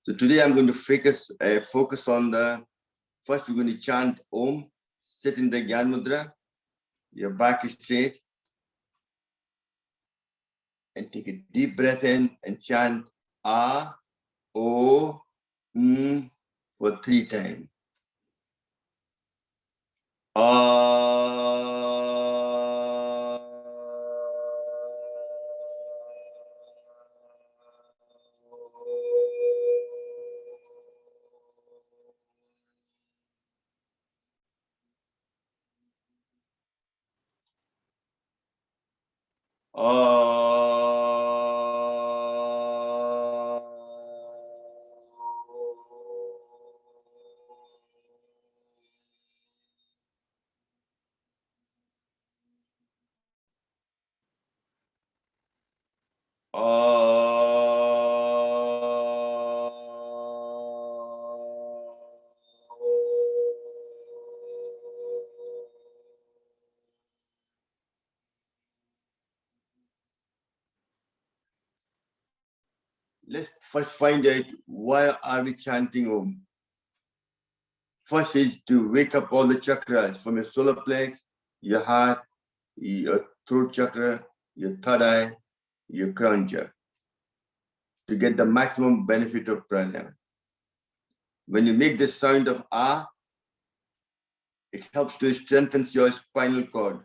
So today I'm going to focus on the, first we're going to chant Om, sit in the Gyan Mudra, your back is straight, and take a deep breath in and chant A, O, for 3 times. Let's first find out why are we chanting Om. First is to wake up all the chakras from your solar plex, your heart, your throat chakra, your third eye, your crown chakra, to get the maximum benefit of pranayama. When you make the sound of A, it helps to strengthen your spinal cord.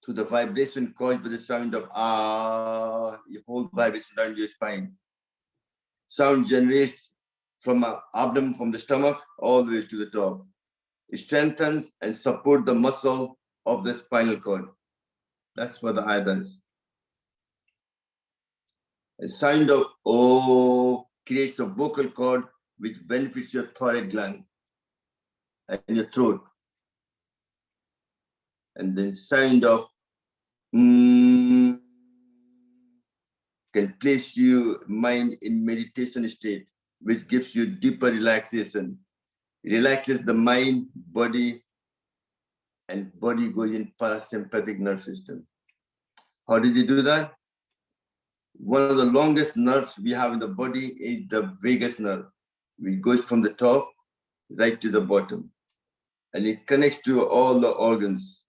To the vibration caused by the sound of A, your whole vibration down your spine. Sound generates from our abdomen, from the stomach, all the way to the top. It strengthens and supports the muscle of the spinal cord. That's what the eye does. The sound of O creates a vocal cord which benefits your thyroid gland and your throat. And the sound of can place your mind in meditation state, which gives you deeper relaxation. It relaxes the mind, body, and body goes in parasympathetic nerve system. How did you do that? One of the longest nerves we have in the body is the vagus nerve, which goes from the top right to the bottom, and it connects to all the organs.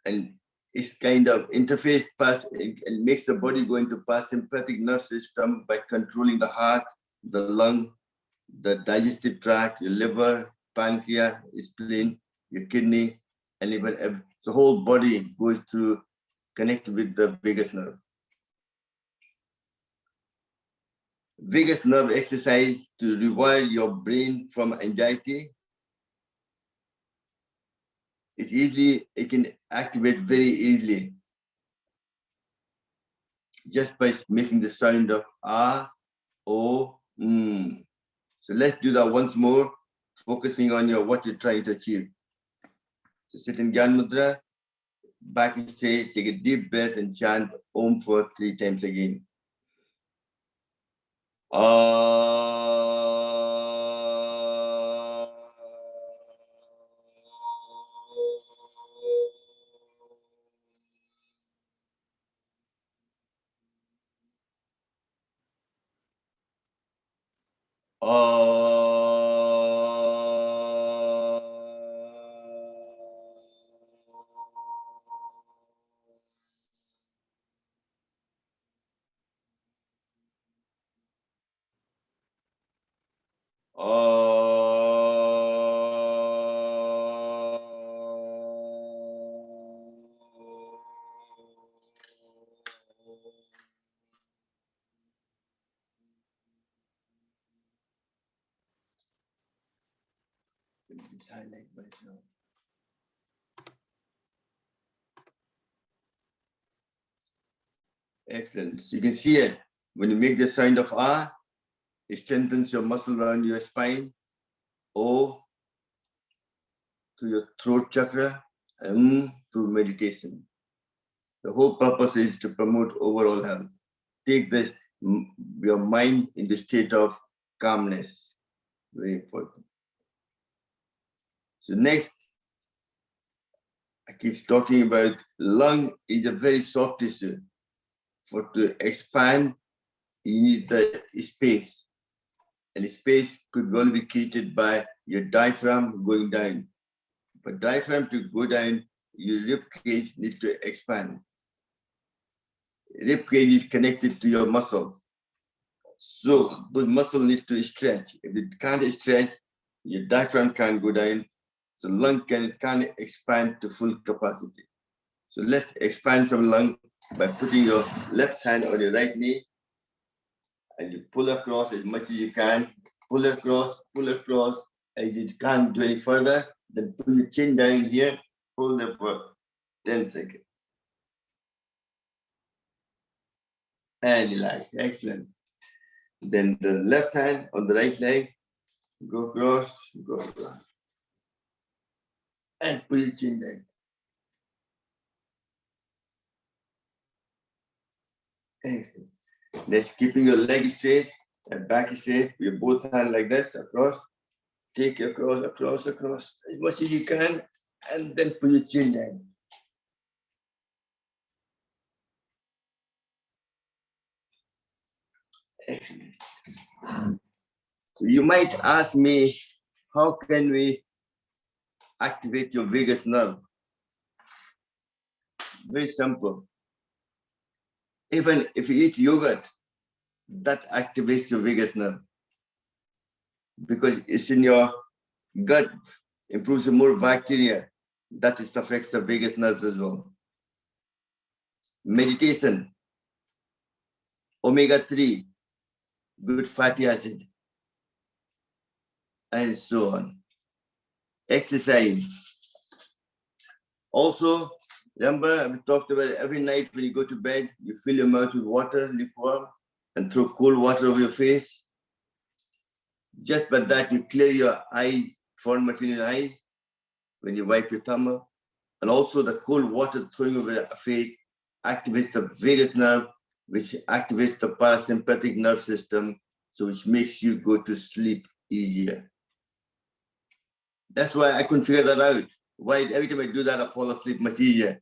And it's kind of interface and makes the body go into parasympathetic nerve system by controlling the heart, the lung, the digestive tract, your liver, pancreas, spleen, your kidney, and even the whole body goes through, connect with the vagus nerve. Vagus nerve exercise to rewire your brain from anxiety. It can activate very easily just by making the sound of A, O, So let's do that once more, focusing on what you're trying to achieve. So sit in Gyan Mudra, back and straight, take a deep breath and chant Om for 3 times again. Highlight myself. Excellent. So you can see it. When you make the sound of A, it strengthens your muscle around your spine. O to your throat chakra, and through meditation. The whole purpose is to promote overall health. Take your mind in the state of calmness. Very important. So next, I keep talking about lung is a very soft tissue. to expand, you need the space. And the space could only be created by your diaphragm going down. For diaphragm to go down, your rib cage needs to expand. Rib cage is connected to your muscles. So those muscles need to stretch. If it can't stretch, your diaphragm can't go down. So lung can't expand to full capacity. So let's expand some lung by putting your left hand on your right knee and you pull across as much as you can. Pull across as you can't do any further. Then put your chin down here, hold it for 10 seconds. And relax, excellent. Then the left hand on the right leg, go across. And put your chin down. Excellent. Next, keeping your leg straight and back straight, your both hands like this, across. Take your across, as much as you can, and then put your chin down. Excellent. So you might ask me, how can we activate your vagus nerve? Very simple. Even if you eat yogurt, that activates your vagus nerve because it's in your gut, improves more bacteria. That affects the vagus nerves as well. Meditation, omega-3, good fatty acid, and so on. Exercise. Also, remember, we talked about every night when you go to bed, you fill your mouth with water, lukewarm, and throw cold water over your face. Just by that, you clear your eyes, foreign material in your eyes, when you wipe your tongue. And also the cold water throwing over your face activates the vagus nerve, which activates the parasympathetic nerve system, so which makes you go to sleep easier. That's why I couldn't figure that out. Why every time I do that, I fall asleep much easier.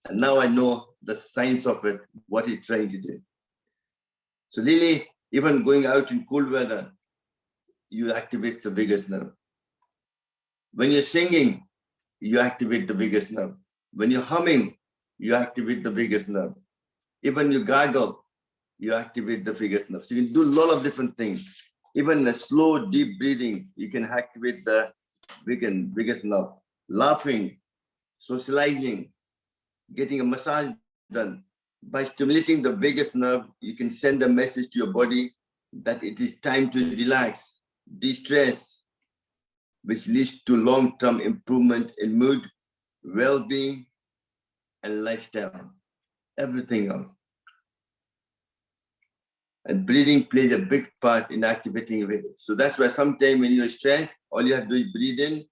And now I know the science of it, what it's trying to do. So really, even going out in cold weather, you activate the vagus nerve. When you're singing, you activate the vagus nerve. When you're humming, you activate the vagus nerve. Even you gargle, you activate the vagus nerve. So you can do a lot of different things. Even a slow, deep breathing, you can activate the vagus nerve. Laughing, socializing, getting a massage done. By stimulating the vagus nerve, you can send a message to your body that it is time to relax, de-stress, which leads to long-term improvement in mood, well-being, and lifestyle, everything else. And breathing plays a big part in activating vagus. So that's why sometimes when you're stressed, all you have to do is breathe in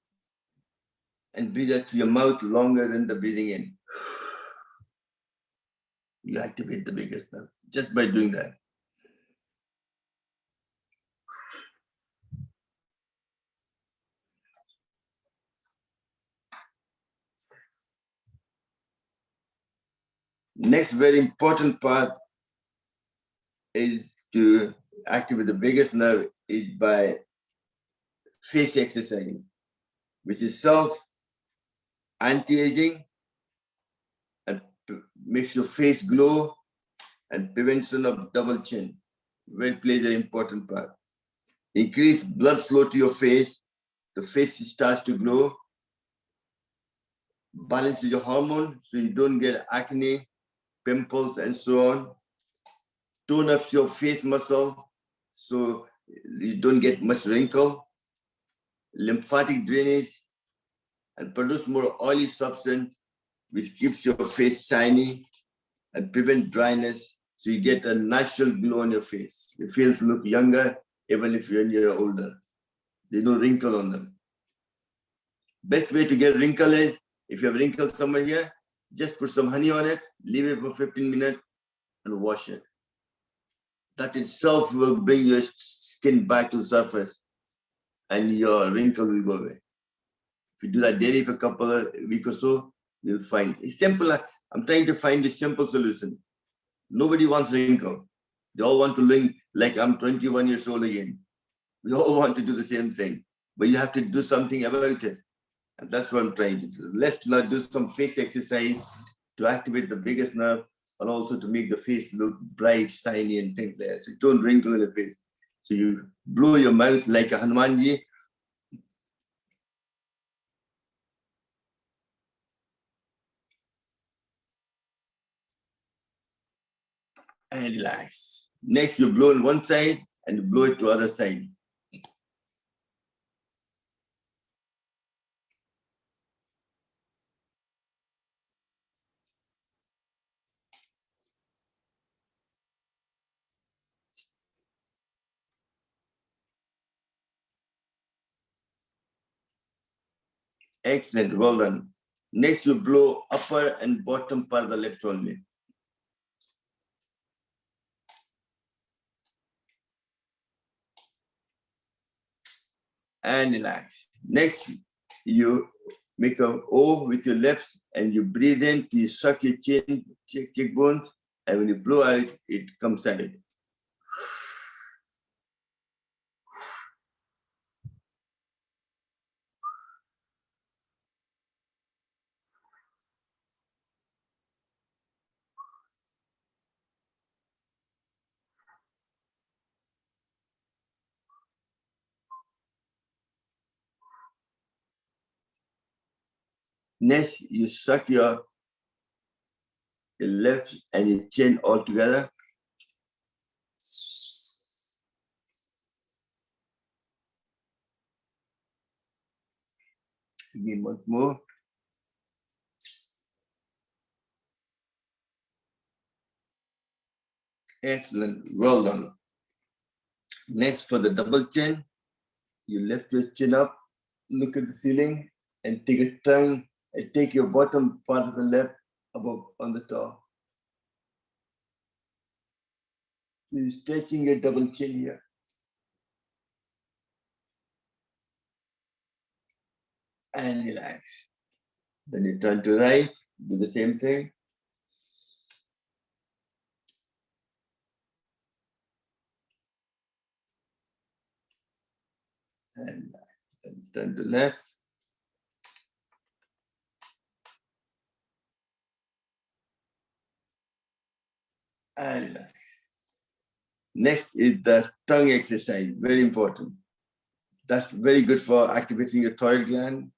and breathe out through your mouth longer than the breathing in. You activate the vagus nerve just by doing that. Next very important part is to activate the vagus nerve is by face exercising, which is self anti-aging and makes your face glow and prevention of double chin. Well, plays an important part. Increase blood flow to your face, the face starts to glow. Balance your hormone so you don't get acne, pimples, and so on. Tone up your face muscle so you don't get much wrinkle. Lymphatic drainage, and produce more oily substance, which keeps your face shiny and prevent dryness, so you get a natural glow on your face. Your face look younger, even if you're older. There's no wrinkle on them. Best way to get wrinkle is, if you have wrinkles somewhere here, just put some honey on it, leave it for 15 minutes, and wash it. That itself will bring your skin back to the surface, and your wrinkle will go away. If you do that daily for a couple of weeks or so, you'll find it's simple. I'm trying to find a simple solution. Nobody wants wrinkle. They all want to look like I'm 21 years old again. We all want to do the same thing, but you have to do something about it. And that's what I'm trying to do. Let's not do some face exercise to activate the biggest nerve and also to make the face look bright, shiny, and things like that. So you don't wrinkle in the face. So you blow your mouth like a Hanumanji. And relax. Next, you blow on one side and you blow it to the other side. Excellent, well done. Next, you blow upper and bottom part of the lips only. And relax. Next, you make a O with your lips and you breathe in, you suck your chin, cheekbone, and when you blow out, it comes out. Next, you suck your lips and your chin all together. Again, once more. Excellent, well done. Next, for the double chin, you lift your chin up, look at the ceiling, and take a tongue and take your bottom part of the lip above on the top. So you're stretching your double chin here. And relax. Then you turn to right, do the same thing. And then turn to left. And relax. Next is the tongue exercise, very important. That's very good for activating your thyroid gland,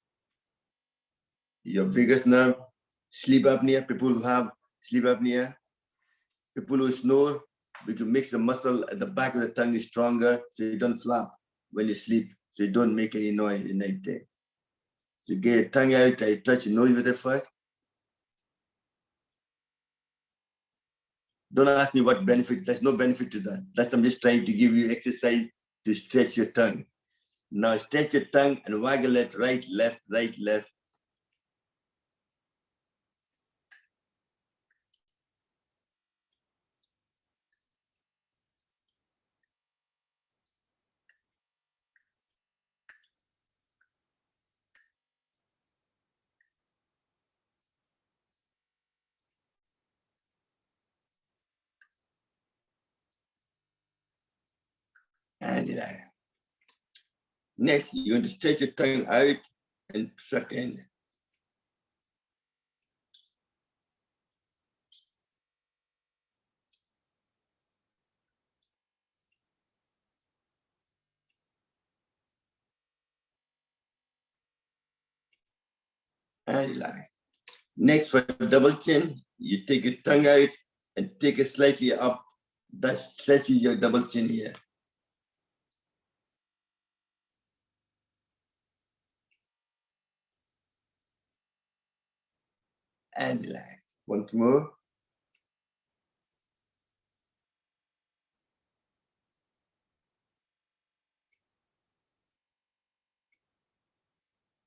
your vagus nerve, sleep apnea, people who have sleep apnea, people who snore, we can make the muscle at the back of the tongue is stronger so you don't flap when you sleep, so you don't make any noise in night time. So get your tongue out, try to touch your nose with it first. Don't ask me what benefit, there's no benefit to that. That's I'm just trying to give you exercise to stretch your tongue. Now stretch your tongue and waggle it right, left, right, left. And relax. Next, you're going to stretch your tongue out and suck in. And relax. Next, for double chin, you take your tongue out and take it slightly up. That stretches your double chin here. And relax. Once more.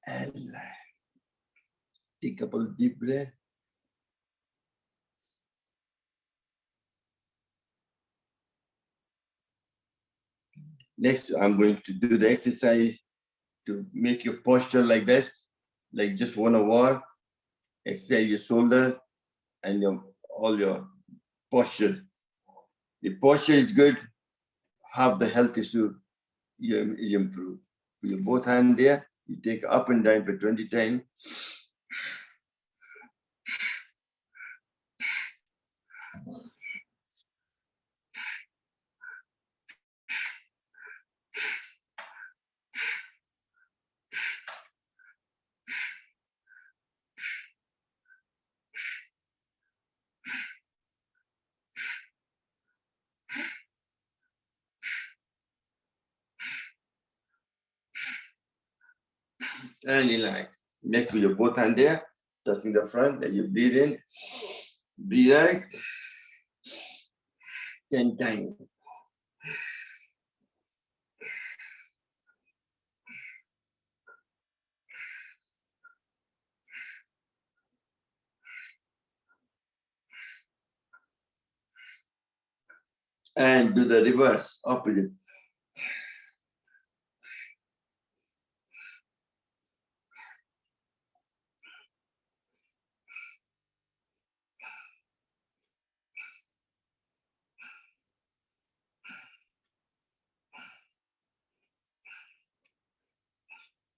And relax. Take a couple of deep breaths. Next, I'm going to do the exercise to make your posture like this, like just one wall. Exercise your shoulder and all your posture. If posture is good, half the health issue is improved. With your both hands there, you take up and down for 20 times. And relax. Next, with your both hands there, touching the front, and you breathe in, breathe out 10 times. And do the reverse, opposite.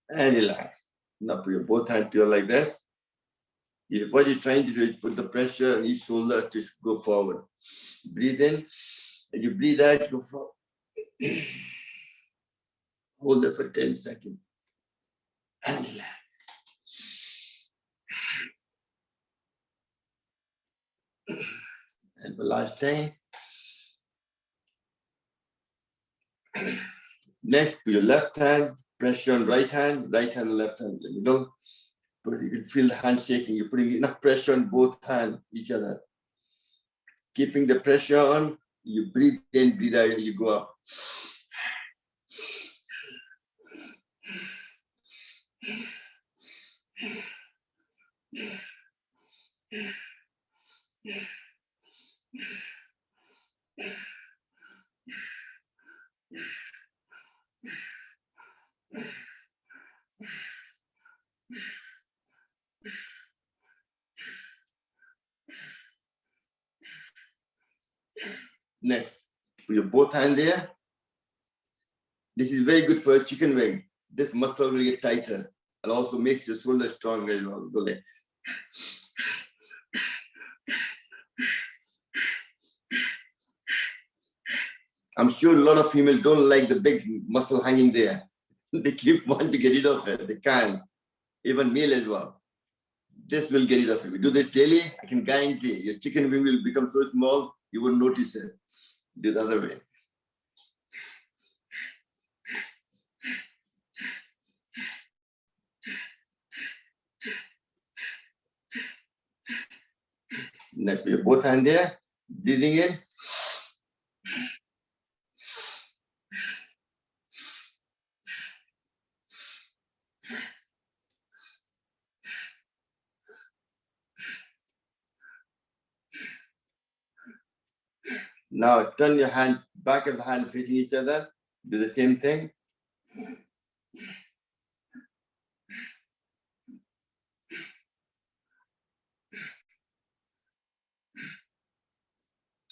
And relax. Now put your both hands here like this. What you're trying to do is put the pressure on each shoulder to go forward. Breathe in, and you breathe out, go forward. Hold it for 10 seconds. And relax. And for last time. Next, put your left hand, pressure on right hand, left hand in the middle. But you can feel the hand shaking. You're putting enough pressure on both hands, each other. Keeping the pressure on, you breathe in, breathe out, and you go up. Next, put your both hands there. This is very good for a chicken wing. This muscle will get tighter and also makes your shoulder stronger as well. Go legs. I'm sure a lot of females don't like the big muscle hanging there. They keep wanting to get rid of it. They can't. Even male as well. This will get rid of it. We do this daily, I can guarantee your chicken wing will become so small, you won't notice it. Do the other way. Now put your both hands there, breathing in. Now turn your hand, back of the hand facing each other. Do the same thing.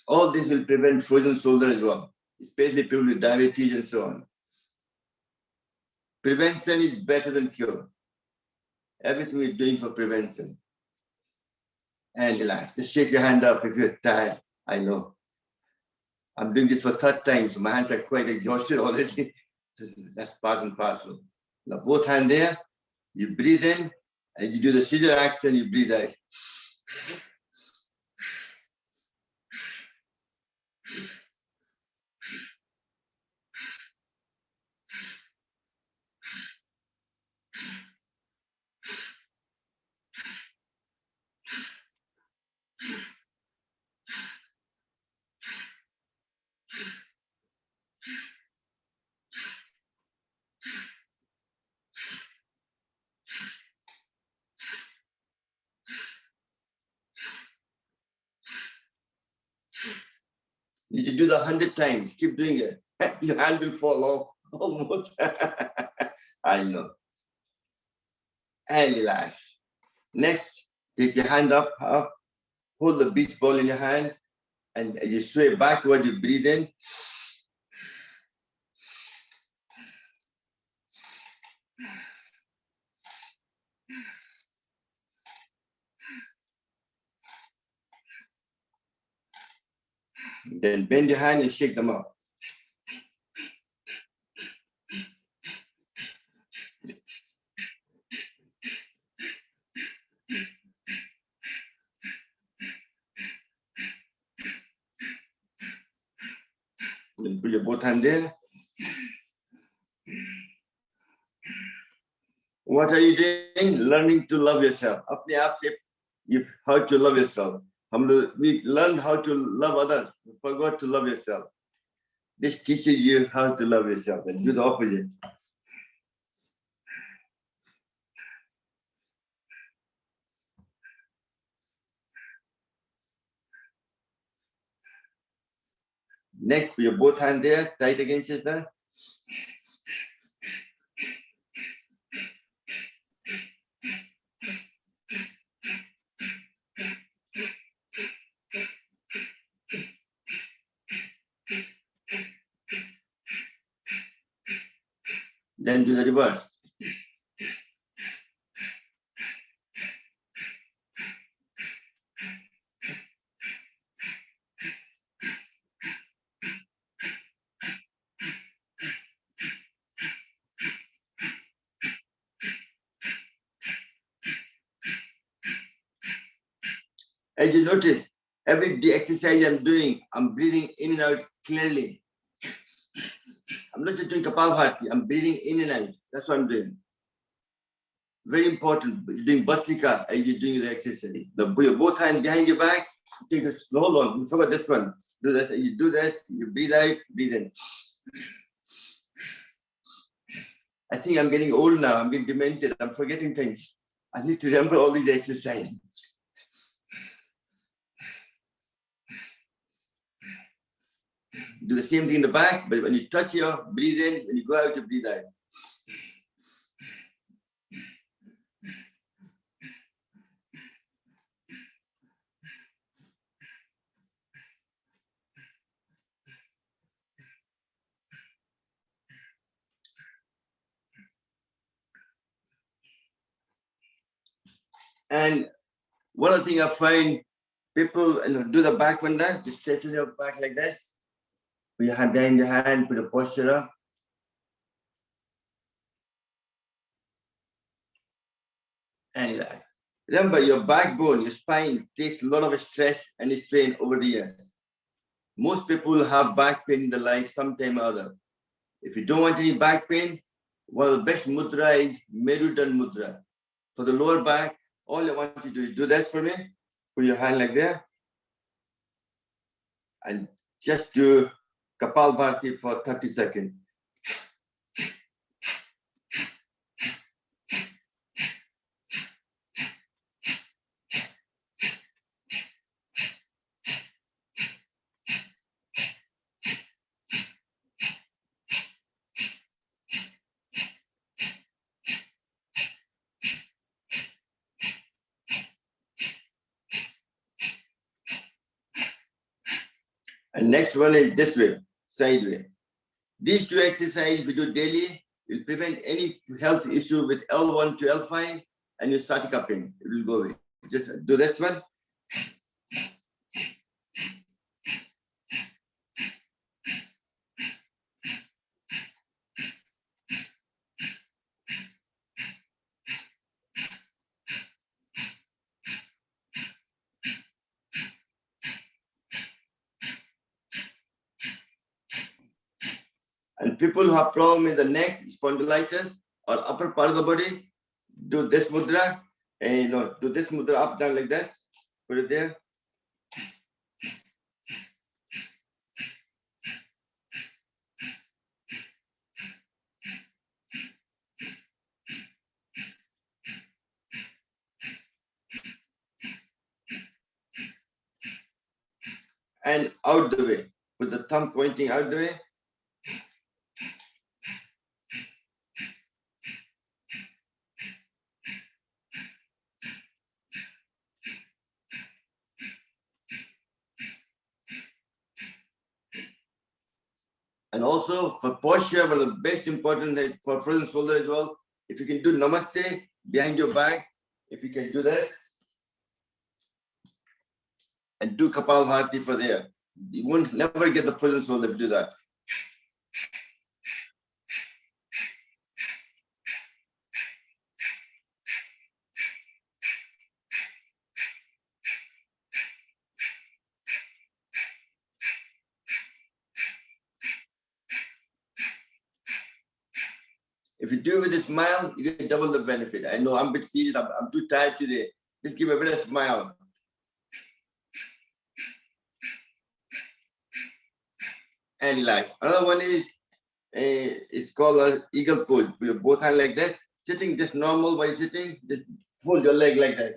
All this will prevent frozen shoulder as well, especially people with diabetes and so on. Prevention is better than cure. Everything we're doing for prevention. And relax. Just shake your hand up if you're tired. I know. I'm doing this for third time, so my hands are quite exhausted already. That's part and parcel. Now both hands there, you breathe in, and you do the scissor action, you breathe out. You do the 100 times, keep doing it. Your hand will fall off almost. I know. And relax. Next, take your hand up, hold the beach ball in your hand, And as you sway backward, you breathe in. Then bend your hand and shake them out. Then put your both hands there. What are you doing? Learning to love yourself. अपने आप से you how to love yourself. We learned how to love others. We forgot to love yourself. This teaches you how to love yourself and do the opposite. Next, put your both hands there, tight against each other. Then do the reverse. As you notice, every exercise I'm doing, I'm breathing in and out clearly. I'm not just doing Kapalbhati, I'm breathing in and out. That's what I'm doing. Very important. You're doing Bhastrika as you're doing the exercise. Your both hands behind your back, take a slow long. You forgot this one. Do this. You do this, you breathe out, breathe in. I think I'm getting old now. I'm getting demented. I'm forgetting things. I need to remember all these exercises. Do the same thing in the back, but when you touch your, breathe in. When you go out, you breathe out. And one of the things I find people do the back one there, just straighten your back like this. Put your hand behind your hand, put a posture up. And remember, your backbone, your spine takes a lot of stress and strain over the years. Most people have back pain in their life sometime or other. If you don't want any back pain, one of the best mudra is Merudan mudra. For the lower back, all I want you to do that for me. Put your hand like that. And just do Kapalbhati for 30 seconds. And next one is this way, sideway. These two exercises, if you do daily, will prevent any health issue with L1 to L5, and you start cupping. It will go away. Just do this one. And people who have problem in the neck, spondylitis, or upper part of the body, do this mudra, and do this mudra up down like this. Put it there. And out the way, with the thumb pointing out the way. And also for posture, one of the best important for frozen shoulder as well. If you can do namaste behind your back, if you can do that, and do Kapalbhati for there, you won't never get the frozen shoulder if you do that. If you do it with a smile, you get double the benefit. I know I'm a bit serious, I'm too tired today. Just give a bit of smile. And relax. Another one is, it's called an eagle pose. Put your both hands like that. Sitting just normal while sitting, just fold your leg like that.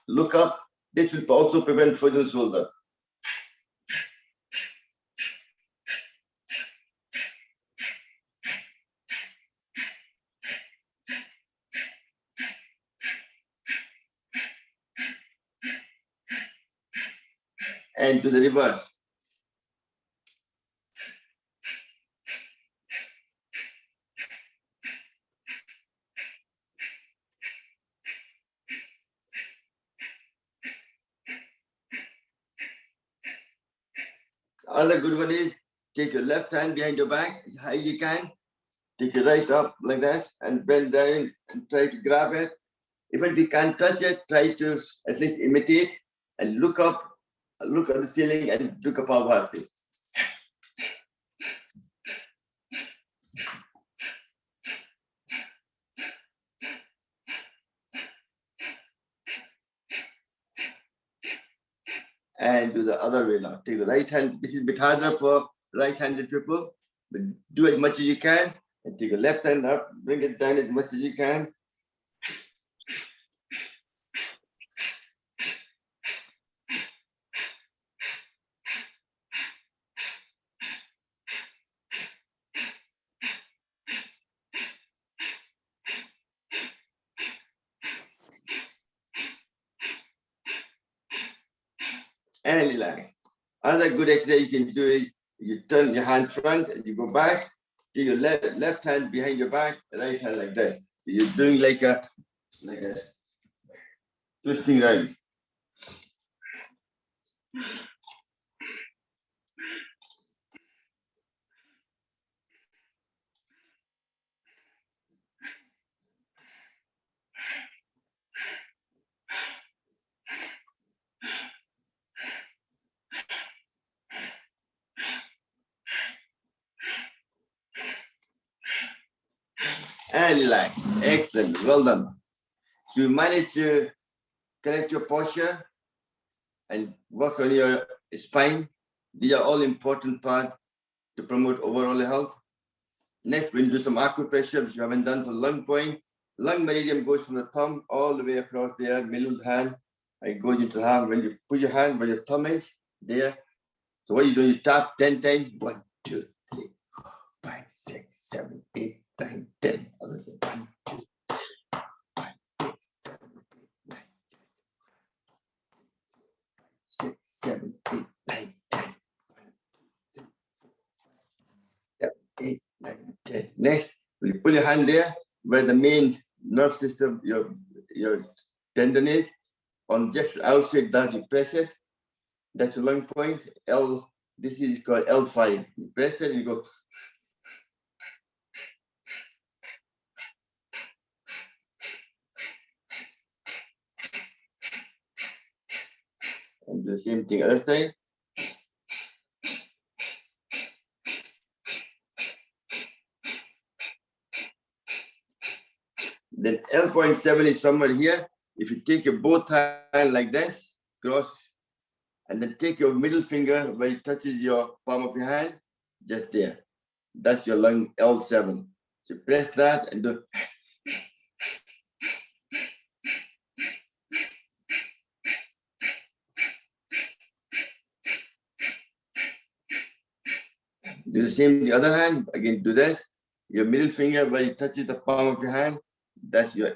Look up. This will also prevent frozen shoulder. And to the reverse. Another good one is take your left hand behind your back as high as you can. Take it right up like that and bend down and try to grab it. Even if you can't touch it, try to at least imitate and look up, look at the ceiling and do Kapalbhati. And do the other way now. Take the right hand. This is a bit harder for right-handed people, but do as much as you can. And take your left hand up, bring it down as much as you can. And relax. Another good exercise you can do is you turn your hand front and you go back. Take your left hand behind your back, right hand like this. You're doing like a twisting round. And relax. Excellent. Well done. So you managed to correct your posture and work on your spine. These are all important parts to promote overall health. Next, we'll do some acupressure, which you haven't done for lung point. Lung meridian goes from the thumb all the way across there, middle of the hand, and it goes into the hand. When you put your hand where your thumb is, there. So what you do, you tap 10 times. 1, 2, 3, 4, 5, 6, 7, 8, 9, 10. Others say 1, 2, 5, 6, 7, 8, 9, 10. 6, 7, 8, 9, 10. 8, 9, 10. Next, you put your hand there where the main nerve system, your tendon is. On just outside that, you press it. That's the lung point. L. This is called L5. You press it, you go. And do the same thing other side. Then L.7 is somewhere here. If you take your both hands like this, cross, and then take your middle finger where it touches your palm of your hand, just there. That's your lung L7. So press that and do. Do the same the other hand. Again, do this. Your middle finger where it touches the palm of your hand, that's your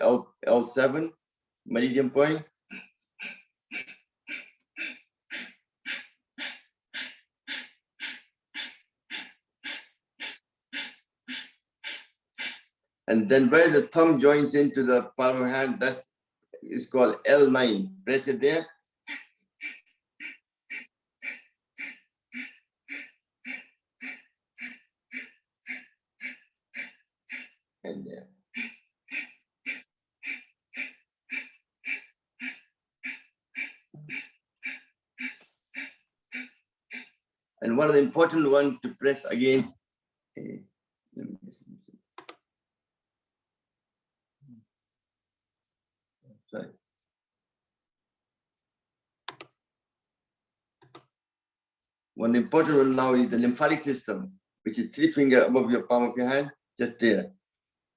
L7 meridian point. And then where the thumb joins into the palm of the hand, that is called L9. Press it there. And there. And one of the important ones to press again. Let me just, sorry. One important one now is the lymphatic system, which is 3 fingers above your palm of your hand, just there.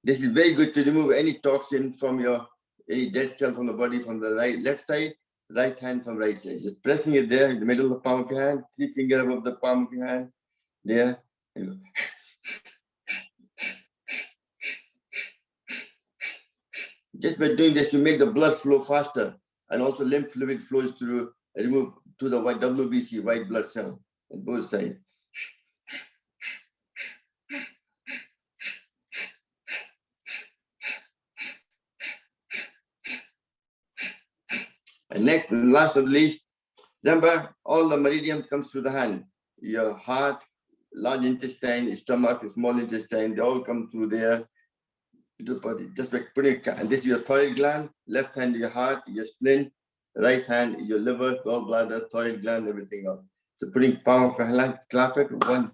This is very good to remove any toxin from any dead cell from the body from the left side, right hand from right side. Just pressing it there in the middle of the palm of your hand, 3 fingers above the palm of your hand, there. And just by doing this, you make the blood flow faster, and also lymph fluid flows through, remove to the white WBC, white blood cell, on both sides. And next, and last but not least, remember, all the meridian comes through the hand. Your heart, large intestine, stomach, small intestine, they all come through there. The body, just by putting it, and this is your thyroid gland, left hand your heart, your spleen, right hand your liver, gallbladder, thyroid gland, everything else. So putting palm of your hand, clap it, 1.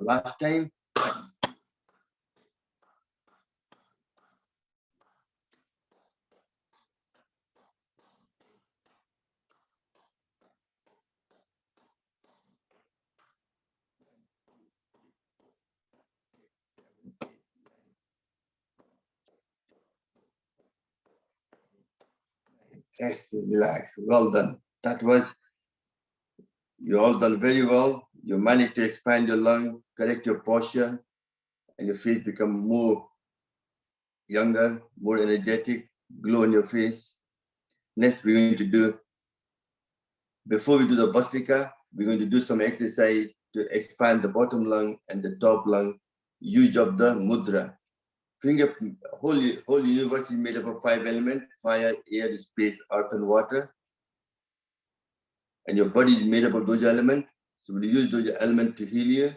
Last time. Excellent, relax, well done. That was, you all done very well. You managed to expand your lung, correct your posture, and your face become more younger, more energetic, glow on your face. Next, we're going to do, before we do the Bhastrika, we're going to do some exercise to expand the bottom lung and the top lung, use of the mudra. Whole universe is made up of 5 elements: fire, air, space, earth, and water. And your body is made up of those elements. So we use those elements to heal you.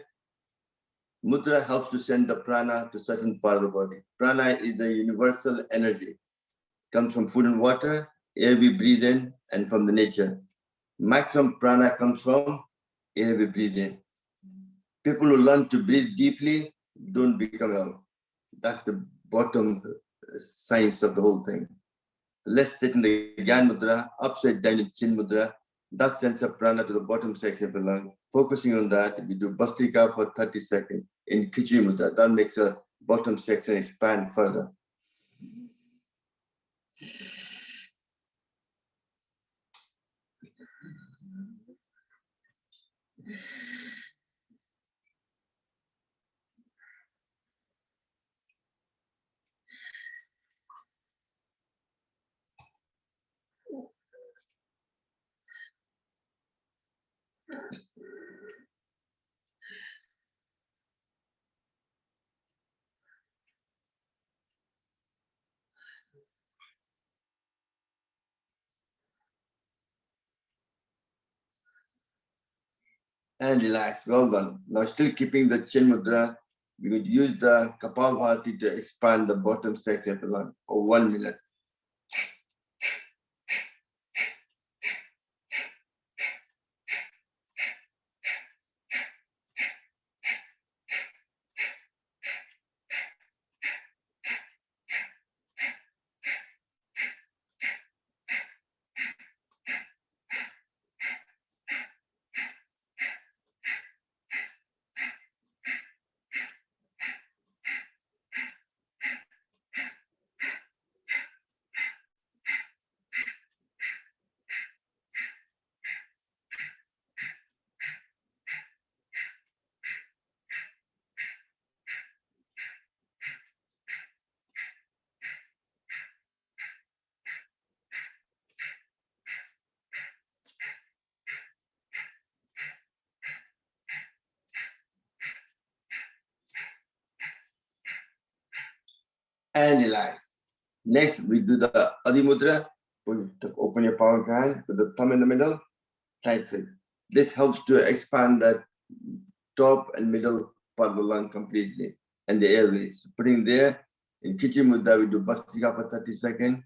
Mudra helps to send the prana to certain part of the body. Prana is the universal energy. Comes from food and water, air we breathe in, and from the nature. Maximum prana comes from air we breathe in. People who learn to breathe deeply don't become ill. That's the bottom science of the whole thing. Let's sit in the Gyan Mudra, upside down in Chin Mudra. That sends a prana to the bottom section of the lung. Focusing on that, we do Bhastrika for 30 seconds in Khichdi Mudra. That makes the bottom section expand further. And relax, well done. Now still keeping the Chin Mudra, we would use the Kapalbhati to expand the bottom section of the lung for 1 minute. and relax. Next, we do the Adi Mudra. Open your palm of your hand, put the thumb in the middle, tight fit. This helps to expand that top and middle part of the lung completely and the airways. Putting there, in Kichi Mudra, we do Bhastrika for 30 seconds.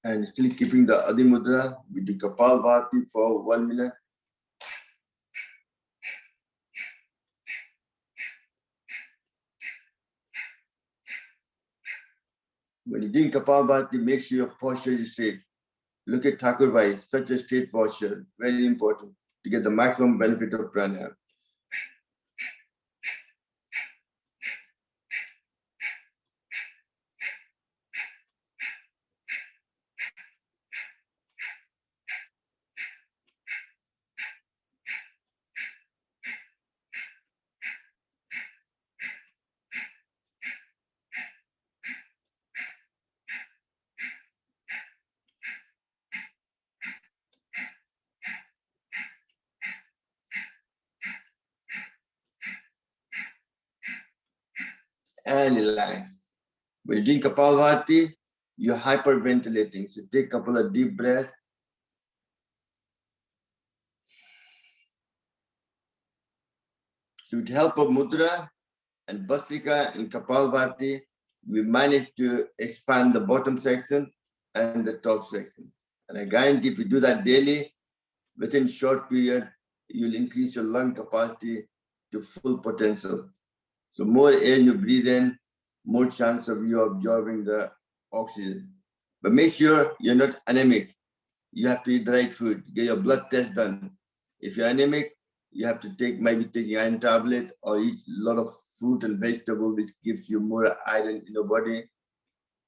And still keeping the Adi Mudra, we do Kapal Bharati for 1 minute. When you're doing Kapal Bharati, make sure your posture is straight. Look at Thakur Bhai, such a straight posture, very important to get the maximum benefit of pranayama. And relax. When you're doing Kapalbhati, you're hyperventilating. So take a couple of deep breaths. So with the help of Mudra and Bhastrika and Kapalbhati, we managed to expand the bottom section and the top section. And I guarantee if you do that daily, within short period, you'll increase your lung capacity to full potential. So more air you breathe in, more chance of you absorbing the oxygen. But make sure you're not anemic. You have to eat the right food. Get your blood test done. If you're anemic, you have to maybe take iron tablet or eat a lot of fruit and vegetable, which gives you more iron in your body.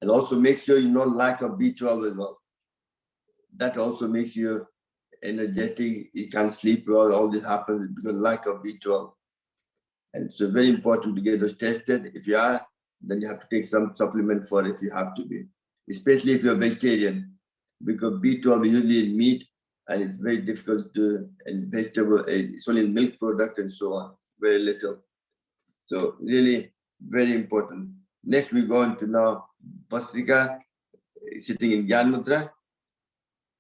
And also make sure you know lack of B12 as well. That also makes you energetic. You can't sleep well. All this happens because of lack of B12. And so very important to get those tested. If you are, then you have to take some supplement for it if you have to be, especially if you're vegetarian, because B12 is usually in meat and it's very difficult to, and vegetable, it's only in milk product and so on, very little. So really very important. Next we go on to now Bhastrika, sitting in Gyan Mudra.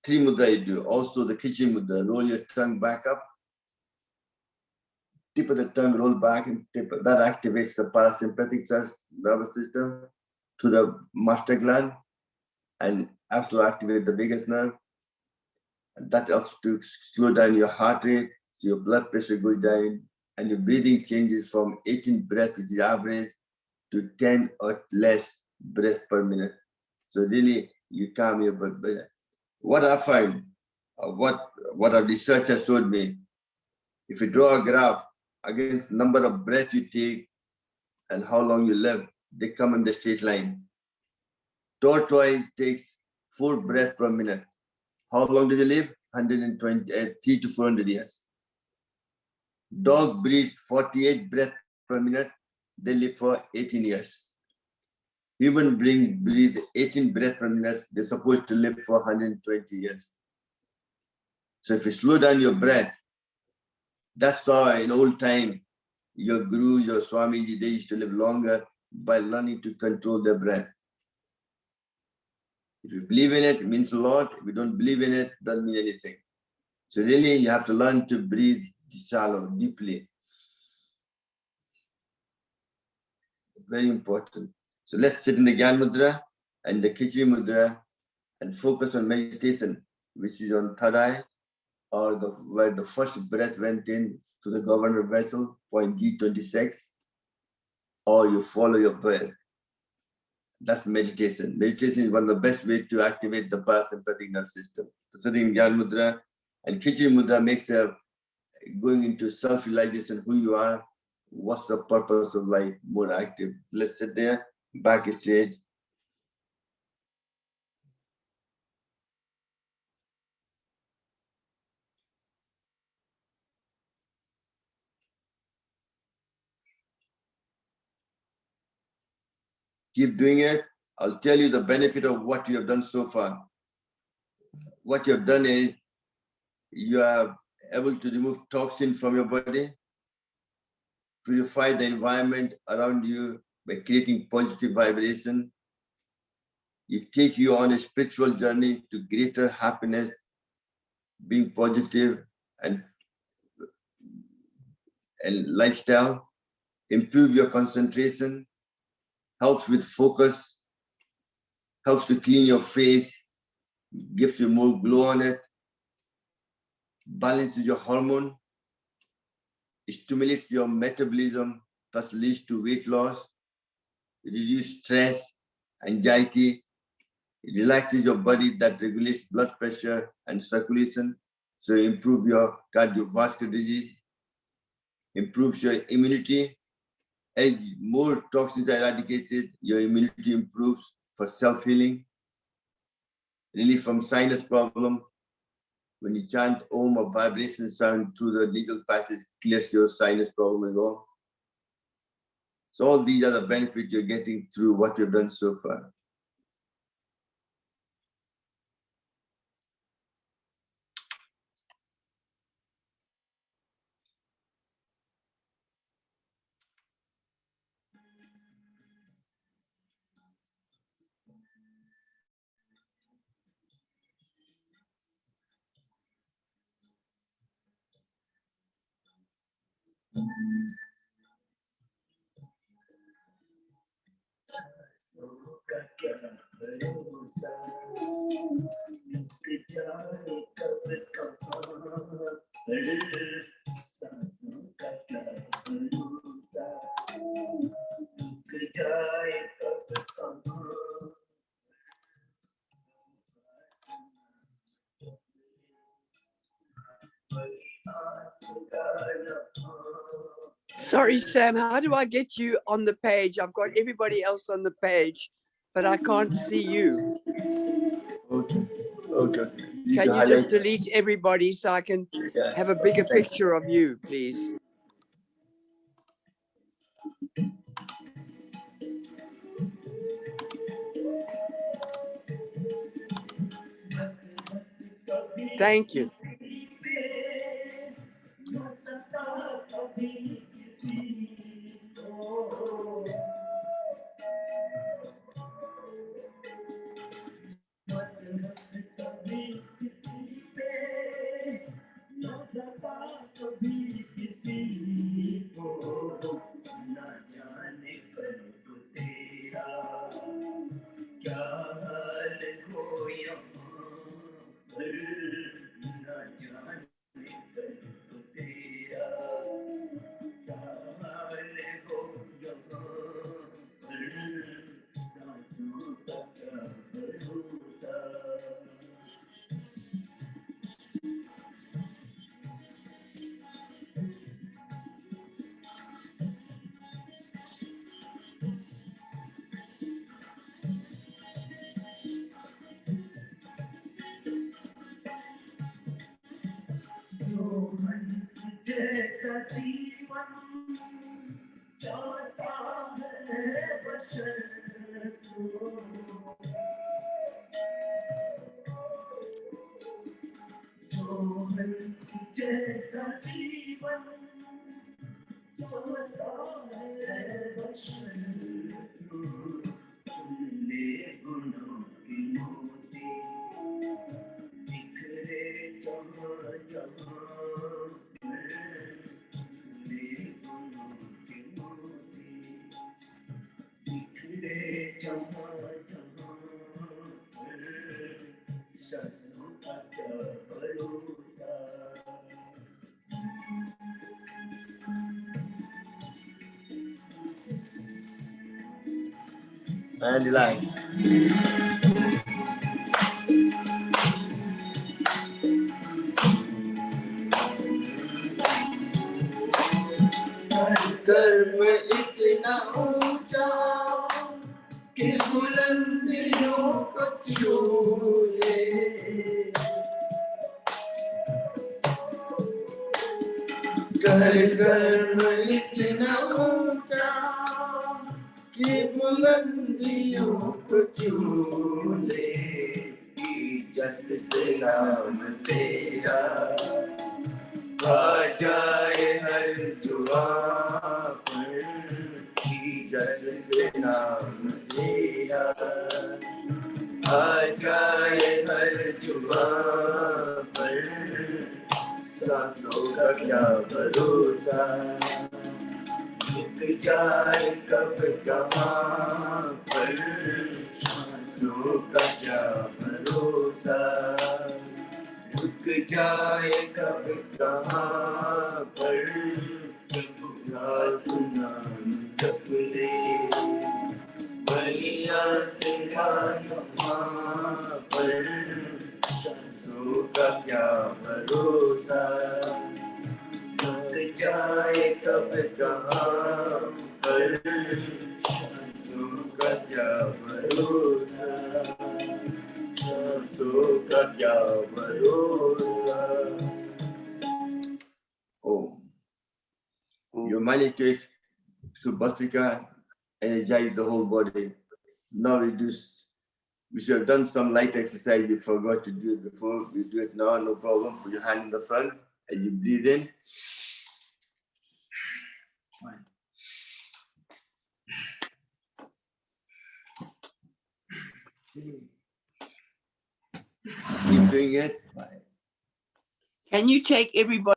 3 mudra you do. Also the Khichi Mudra, roll your tongue back up. Tip of the tongue roll back and tip that activates the parasympathetic nervous system to the master gland and also activate the biggest nerve. And that helps to slow down your heart rate, so your blood pressure goes down, and your breathing changes from 18 breaths, which is average, to 10 or less breaths per minute. So really, you calm your blood. What I find, what our research has showed me, if you draw a graph against number of breaths you take and how long you live, they come in the straight line. Tortoise takes 4 breaths per minute. How long do they live? 123 to 400 years. Dog breathes 48 breaths per minute. They live for 18 years. Human beings breathe 18 breaths per minute. They're supposed to live for 120 years. So if you slow down your breath, that's why in old time, your gurus, your Swamiji, they used to live longer by learning to control their breath. If you believe in it, it means a lot. If you don't believe in it, it doesn't mean anything. So really, you have to learn to breathe shallow, deeply. Very important. So let's sit in the Gyan Mudra and the Khichdi Mudra. and focus on meditation, which is on third eye, or where the first breath went in to the governor vessel, point G26, or you follow your breath. That's meditation. Meditation is one of the best ways to activate the parasympathetic nervous system. So sitting Gyan Mudra and Khichdi Mudra makes going into self-realization, who you are, what's the purpose of life, more active. Let's sit there, back straight. Keep doing it. I'll tell you the benefit of what you have done so far. What you have done is you are able to remove toxins from your body, purify the environment around you by creating positive vibration. It takes you on a spiritual journey to greater happiness, being positive and lifestyle, improve your concentration, helps with focus, helps to clean your face, gives you more glow on it, balances your hormone, stimulates your metabolism, thus leads to weight loss, reduce stress, anxiety, it relaxes your body, that regulates blood pressure and circulation, so improve your cardiovascular disease, improves your immunity. As more toxins are eradicated, your immunity improves for self-healing, relief from sinus problem. When you chant Om, a vibration sound through the nasal passage clears your sinus problem as well. So all these are the benefits you're getting through what you've done so far. Sorry, Sam, how do I get you on the page? I've got everybody else on the page, but I can't see you. Okay. Okay. Can you just delete everybody so I can have a bigger picture of you, please? Thank you. And relax. कर्म इतना ऊंचा कि बुलंदियों को छू ले कर्म इतना ऊंचा कि बुलंदियों को छू ले इज्जत से नाम तेरा आ जाए हर जुबां पर इज्जत से नाम तेरा आ जाए हर जुबां पर सांसों का क्या भरोसा रुक जाए कब कहाँ पर सांसों का क्या भरोसा रुक जाए कब कहाँ पर जप ले बलिया से पर सांसों का क्या भरोसा रुक जाए कब कहाँ पर सांसों का क्या भरोसा सांसों का क्या भरोसा. Oh, you managed to Bhastrika energize the whole body. Now we should have done some light exercise. We forgot to do it before. We do it now, no problem. Put your hand in the front as you breathe in. Keep doing it. Can you take everybody?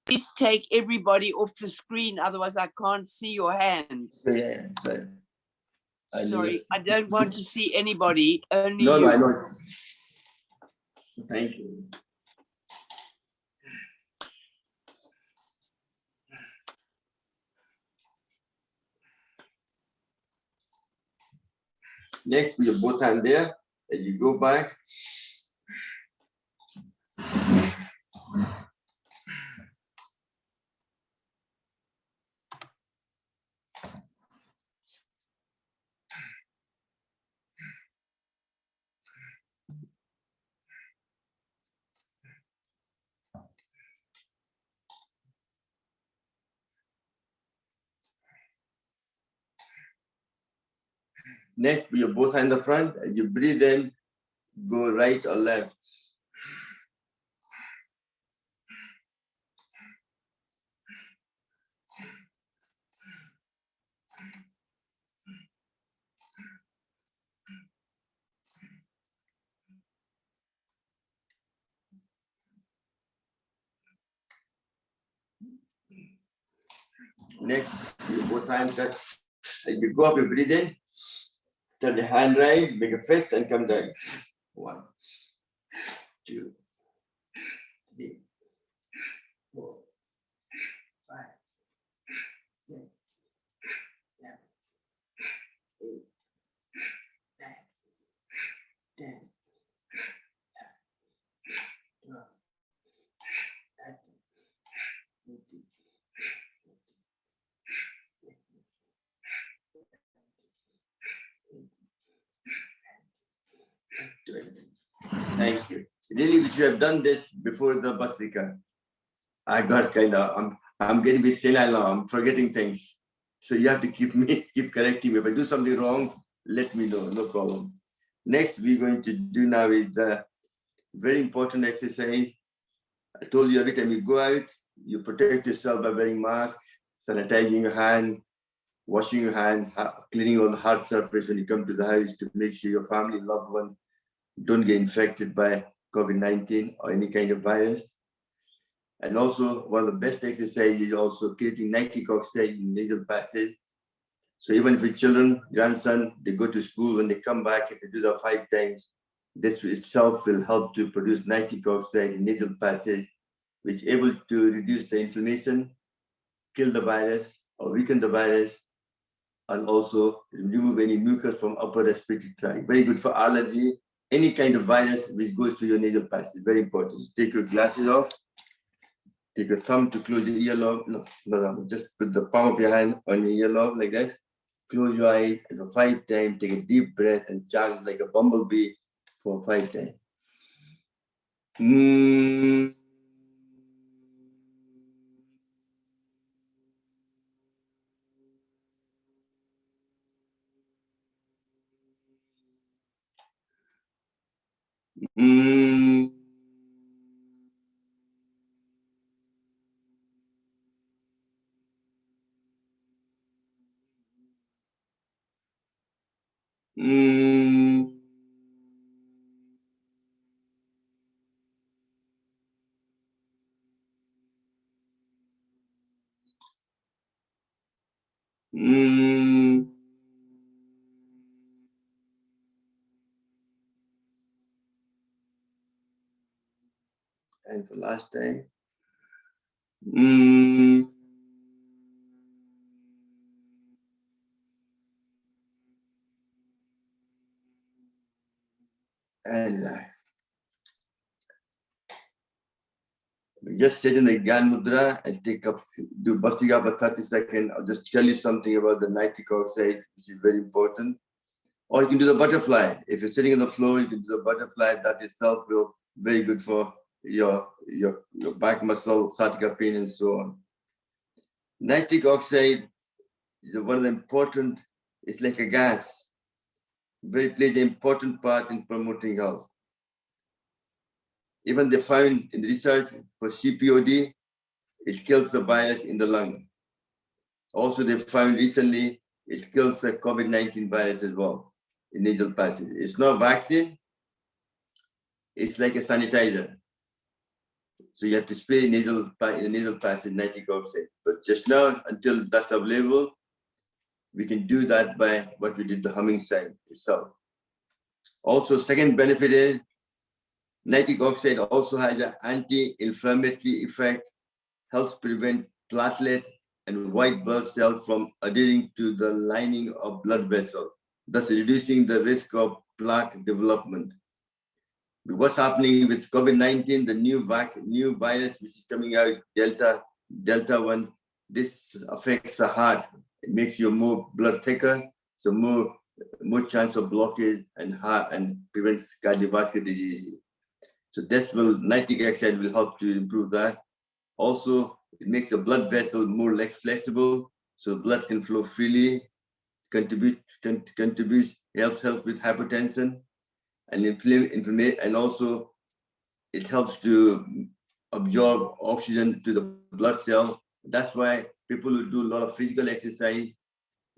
Please take everybody off the screen, otherwise I can't see your hands. Yeah, sorry. Sorry, I don't want to see anybody, only No, you. no, I know. Thank you. Next, put your both hand there. As you go back. Next, put your both hands in the front. As you breathe in, go right or left. Next, you both hands touch. As you go up, you breathe in. Turn the hand right, make a fist, and come down. 1, 2, 3, 4, 5, 6, 7, 8, 9, 10, 12, 13, 14, 20. Thank you. Really, we should have done this before the Bhastrika. I got I'm getting a bit senile now. I'm forgetting things. So you have to keep correcting me. If I do something wrong, let me know, no problem. Next, we're going to do now is the very important exercise. I told you every time you go out, you protect yourself by wearing mask, sanitizing your hand, washing your hand, cleaning all the hard surface when you come to the house to make sure your family, loved one, don't get infected by COVID-19 or any kind of virus. And also, one of the best exercises is also creating Nitick Oxide in nasal passage. So even if your children, grandson, they go to school, when they come back, if they do that 5 times, This itself will help to produce nitric oxide in nasal passage, which is able to reduce the inflammation, kill the virus or weaken the virus, and also remove any mucus from upper respiratory tract. Very good for allergy, any kind of virus which goes to your nasal passage. Very important. So take your glasses off. Take your thumb to close your earlobe. No. Just put the palm of your hand on your earlobe like this. Close your eyes and for 5 times, take a deep breath and chant like a bumblebee for 5 times. Mm. Mm. Mm. Mm. And for last time. Mm. And last. Just sit in the Gyan Mudra and take up, do Bhastika for 30 seconds. I'll just tell you something about the nitric oxide, which is very important. Or you can do the butterfly. If you're sitting on the floor, you can do the butterfly. That itself will be very good for your back muscle, sciatica pain, and so on. Nitric oxide is one of the important, it's like a gas. Very plays an important part in promoting health. Even they found in the research for CPOD, it kills the virus in the lung. Also, they found recently it kills the COVID-19 virus as well in nasal passage. It's not a vaccine, it's like a sanitizer. So you have to spray nasal passage nitric oxide. But just now, until that's available, we can do that by what we did, the humming sign itself. Also, second benefit is nitric oxide also has an anti-inflammatory effect, helps prevent platelet and white blood cells from adhering to the lining of blood vessel, thus reducing the risk of plaque development. What's happening with COVID-19, the new virus which is coming out, Delta 1, this affects the heart. It makes you more blood thicker, so more chance of blockage and heart and prevents cardiovascular disease. So nitric oxide will help to improve that. Also, it makes the blood vessel more less flexible, so blood can flow freely, contributes help with hypertension and inflammation, and also it helps to absorb oxygen to the blood cell. That's why people who do a lot of physical exercise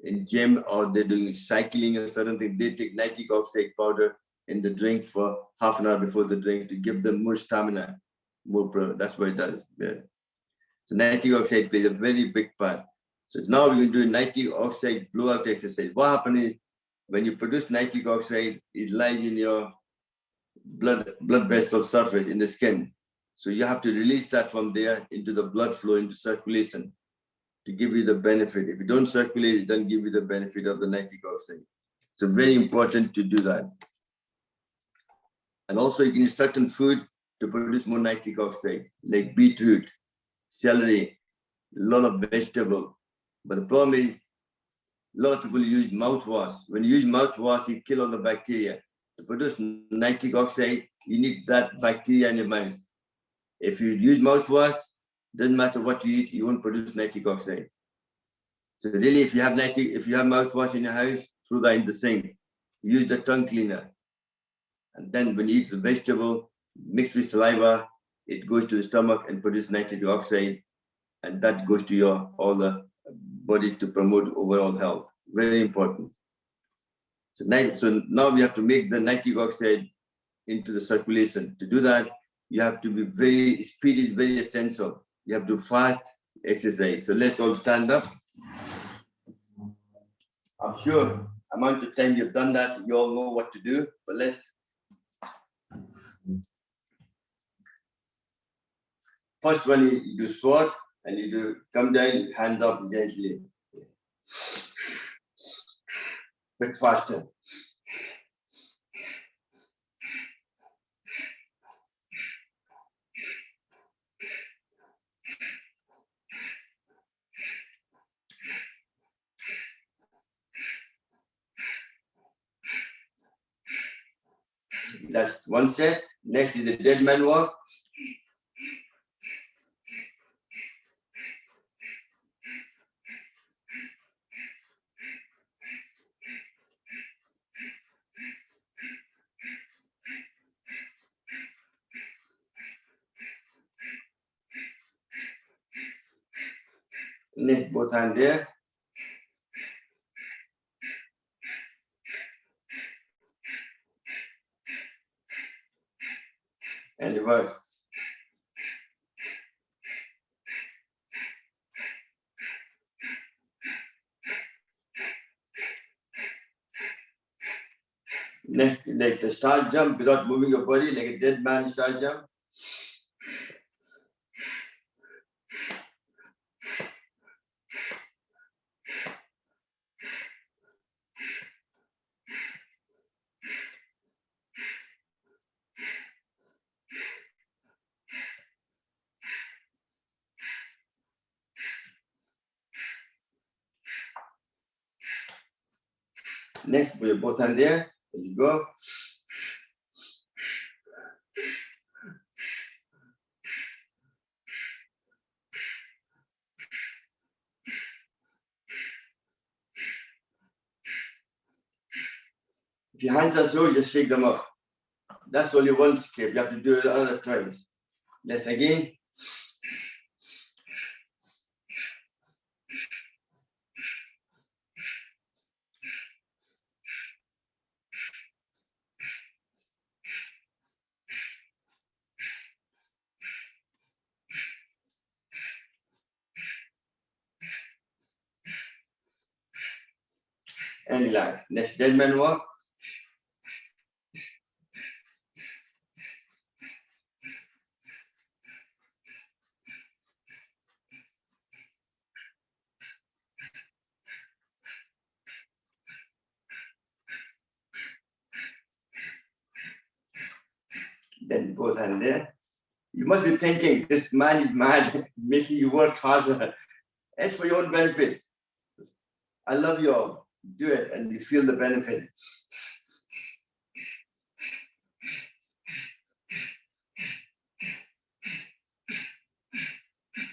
in gym or they're doing cycling or certain thing, they take nitric oxide powder in the drink for half an hour before the drink to give them more stamina, that's what it does. Yeah. So nitric oxide plays a very big part. So now we're going to do nitric oxide blowout exercise. What happens is when you produce nitric oxide, it lies in your blood vessel surface in the skin. So you have to release that from there into the blood flow, into circulation to give you the benefit. If you don't circulate, it doesn't give you the benefit of the nitric oxide. So very important to do that. And also you can use certain food to produce more nitric oxide, like beetroot, celery, a lot of vegetable. But the problem is, a lot of people use mouthwash. When you use mouthwash, you kill all the bacteria. To produce nitric oxide, you need that bacteria in your mouth. If you use mouthwash, doesn't matter what you eat, you won't produce nitric oxide. So really, if you have mouthwash in your house, throw that in the sink. Use the tongue cleaner. And then when you eat the vegetable, mixed with saliva, it goes to the stomach and produces nitric oxide. And that goes to all the body to promote overall health. Very important. So now we have to make the nitric oxide into the circulation. To do that, you have to be speed is very essential. You have to fast exercise. So let's all stand up. I'm sure amount of time you've done that, you all know what to do, but let's First one, you do squat, and you do come down, hands up gently. Bit faster. That's one set. Next is the dead man walk. Next, both hand there. And reverse. Next, like the start jump without moving your body, like a dead man start jump. Next, put your both hand there. There you go. If your hands are slow, just shake them up. That's only one skip. You have to do it another twice. Next again. And relax. Next, dead man walk. Then both hand there. You must be thinking, this man is mad. He's making you work harder. It's for your own benefit. I love you all. Do it and you feel the benefit.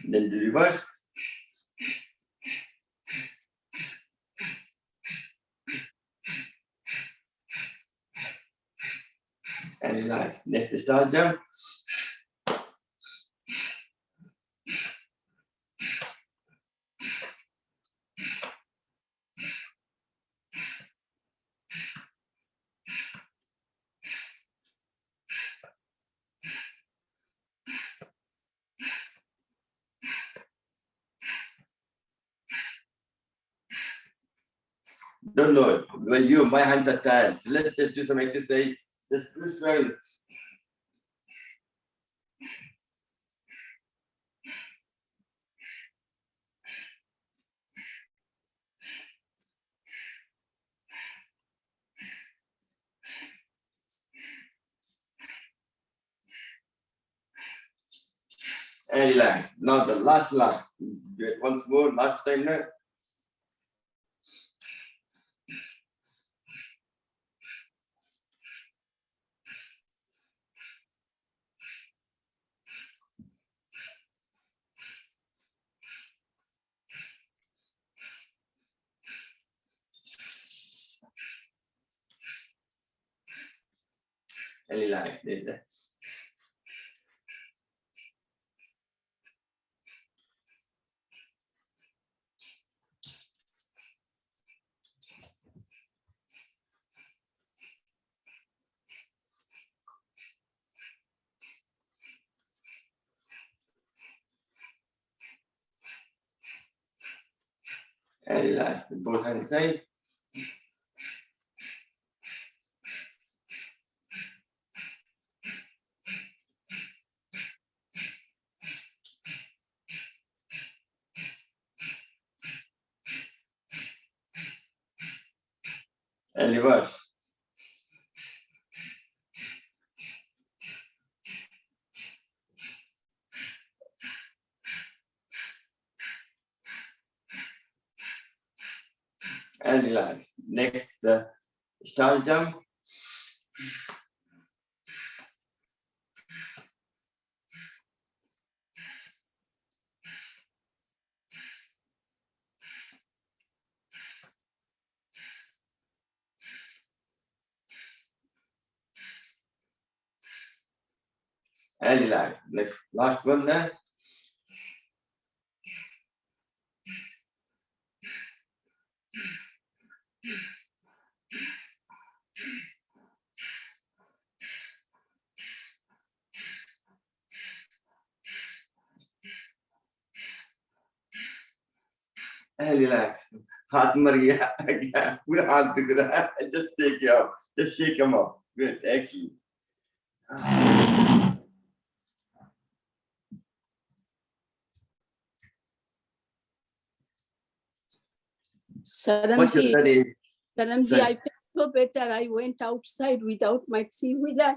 Then the reverse. And relax. Next, the start jump. Don't know it. When my hands are tired. So let's just do some exercise. Just push around. And relax. Now the last. Do it once more, last time now. And relax. And relax. Both hands side. And reverse. And relax. Next, star jump. And relax. Next, last one there. And relax. हाथ मर गया पूरा हाथ दुख रहा है just take it out, just shake them up. Good, excellent. What's your study? Salamji, I felt so better. I went outside without my three-wheeler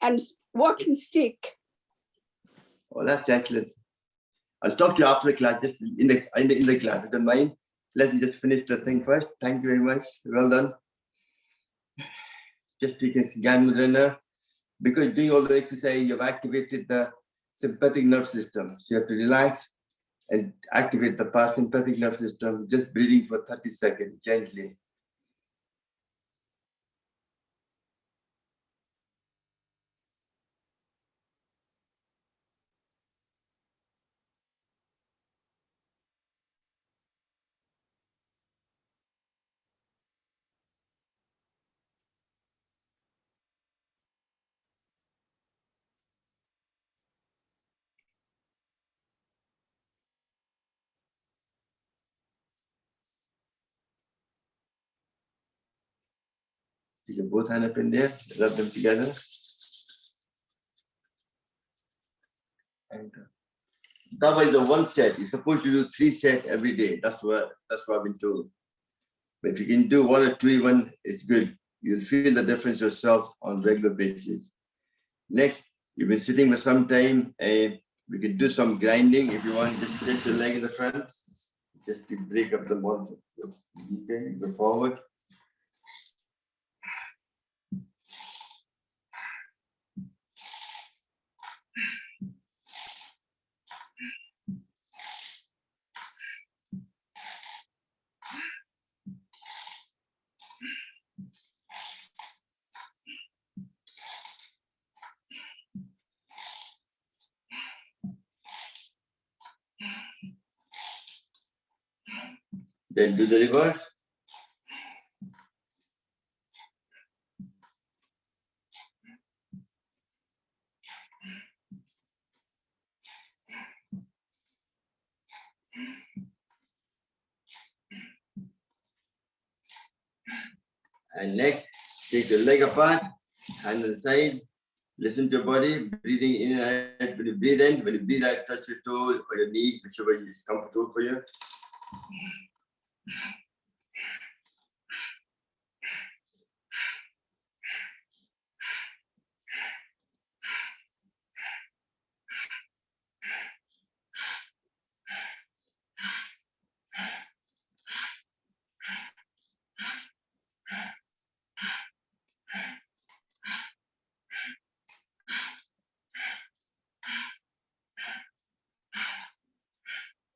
and walking stick. Oh, that's excellent. I'll talk to you after the class, just in the class. If you don't mind, let me just finish the thing first. Thank you very much. Well done. Just take a Gyan Mudra now. Because doing all the exercise, you've activated the sympathetic nerve system. So you have to relax and activate the parasympathetic nerve system, just breathing for 30 seconds, gently. You can both hand up in there, rub them together. And that was the one set. You're supposed to do 3 sets every day. That's what I've been told. But if you can do 1 or 2 even, it's good. You'll feel the difference yourself on regular basis. Next, you've been sitting for some time, and we can do some grinding if you want. Just place your leg in the front, just to break up the muscle. Okay, go forward. Then do the reverse. And next, take the leg apart, hand on the side, listen to your body, breathing in and out. When you breathe in, when you breathe out, touch your toe or your knee, whichever is comfortable for you.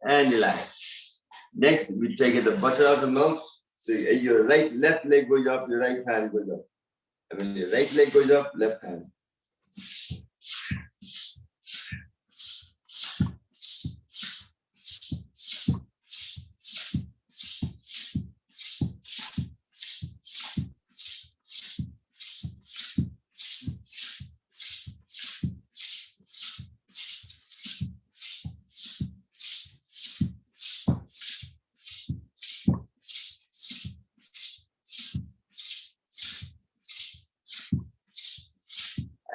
And relax. Next, we take the butter out of the mouth. So your left leg goes up, your right hand goes up. And when your right leg goes up, left hand.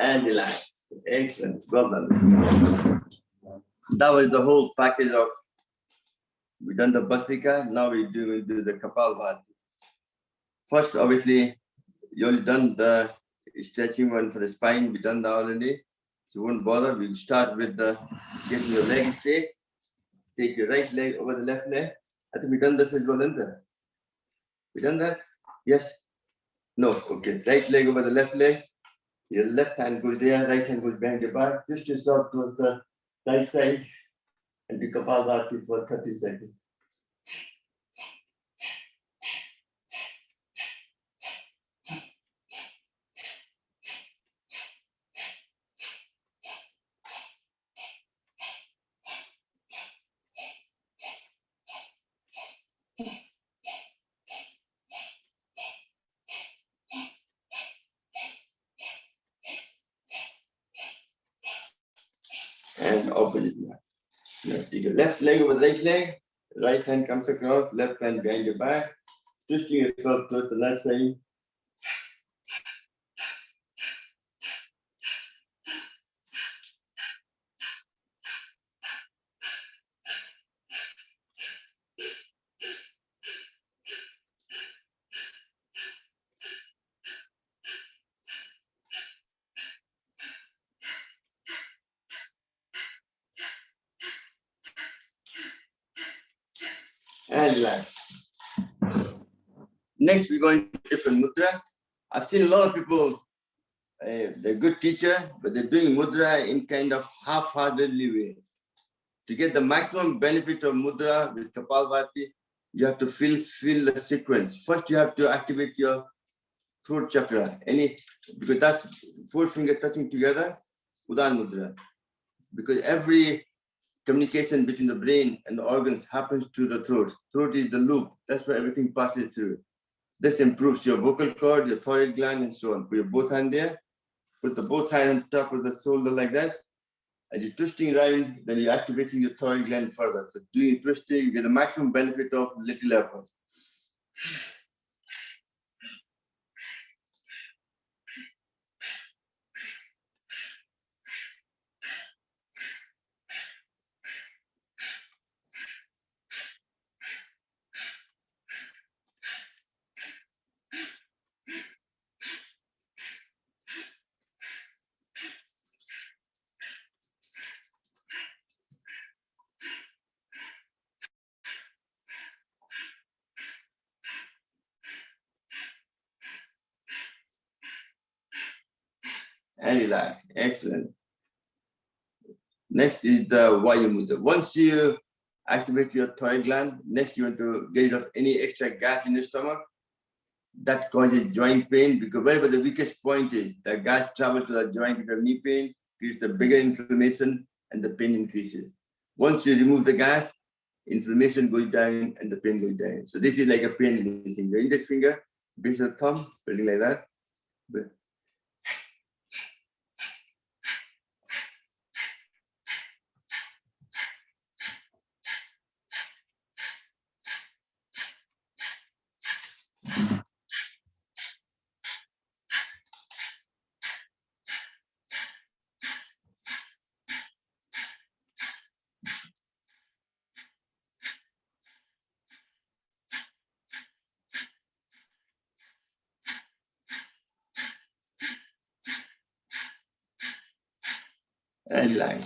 And relax. Excellent. Well done. That was the whole package of, we've done the Bhastrika, now we do the Kapalbhati. First, obviously, you already done the stretching one for the spine. We done that already. So won't bother. We'll start with the getting your leg straight. Take your right leg over the left leg. I think we done this as well, isn't it? We done that? Yes? No? Okay. Right leg over the left leg. Your left hand goes there, right hand goes behind your back. Twist yourself towards the right side and do Kapalbhati for 30 seconds. And opposite. Now take your left leg over the right leg, right hand comes across, left hand behind your back, twisting yourself towards the left side. And relax. Next, we're going to different mudra. I've seen a lot of people, they're good teacher, but they're doing mudra in kind of half-heartedly way. To get the maximum benefit of mudra with Kapalbhati, you have to feel the sequence. First, you have to activate your throat chakra. Because that's 4 fingers touching together, Udan mudra. Because every communication between the brain and the organs happens through the throat. Throat is the loop. That's where everything passes through. This improves your vocal cord, your thyroid gland, and so on. Put your both hand there. Put the both hand on top of the shoulder like this. As you're twisting around, then you're activating your thyroid gland further. So doing twisting, you get the maximum benefit of little effort. And relax. Excellent. Next is the Vayu Mudra. Once you activate your thyroid gland, next you want to get rid of any extra gas in the stomach. That causes joint pain because wherever the weakest point is, the gas travels to the joint. If you have knee pain, creates a bigger inflammation and the pain increases. Once you remove the gas, inflammation goes down and the pain goes down. So this is like a pain releasing. Your index finger, base of the thumb, something like that. And line.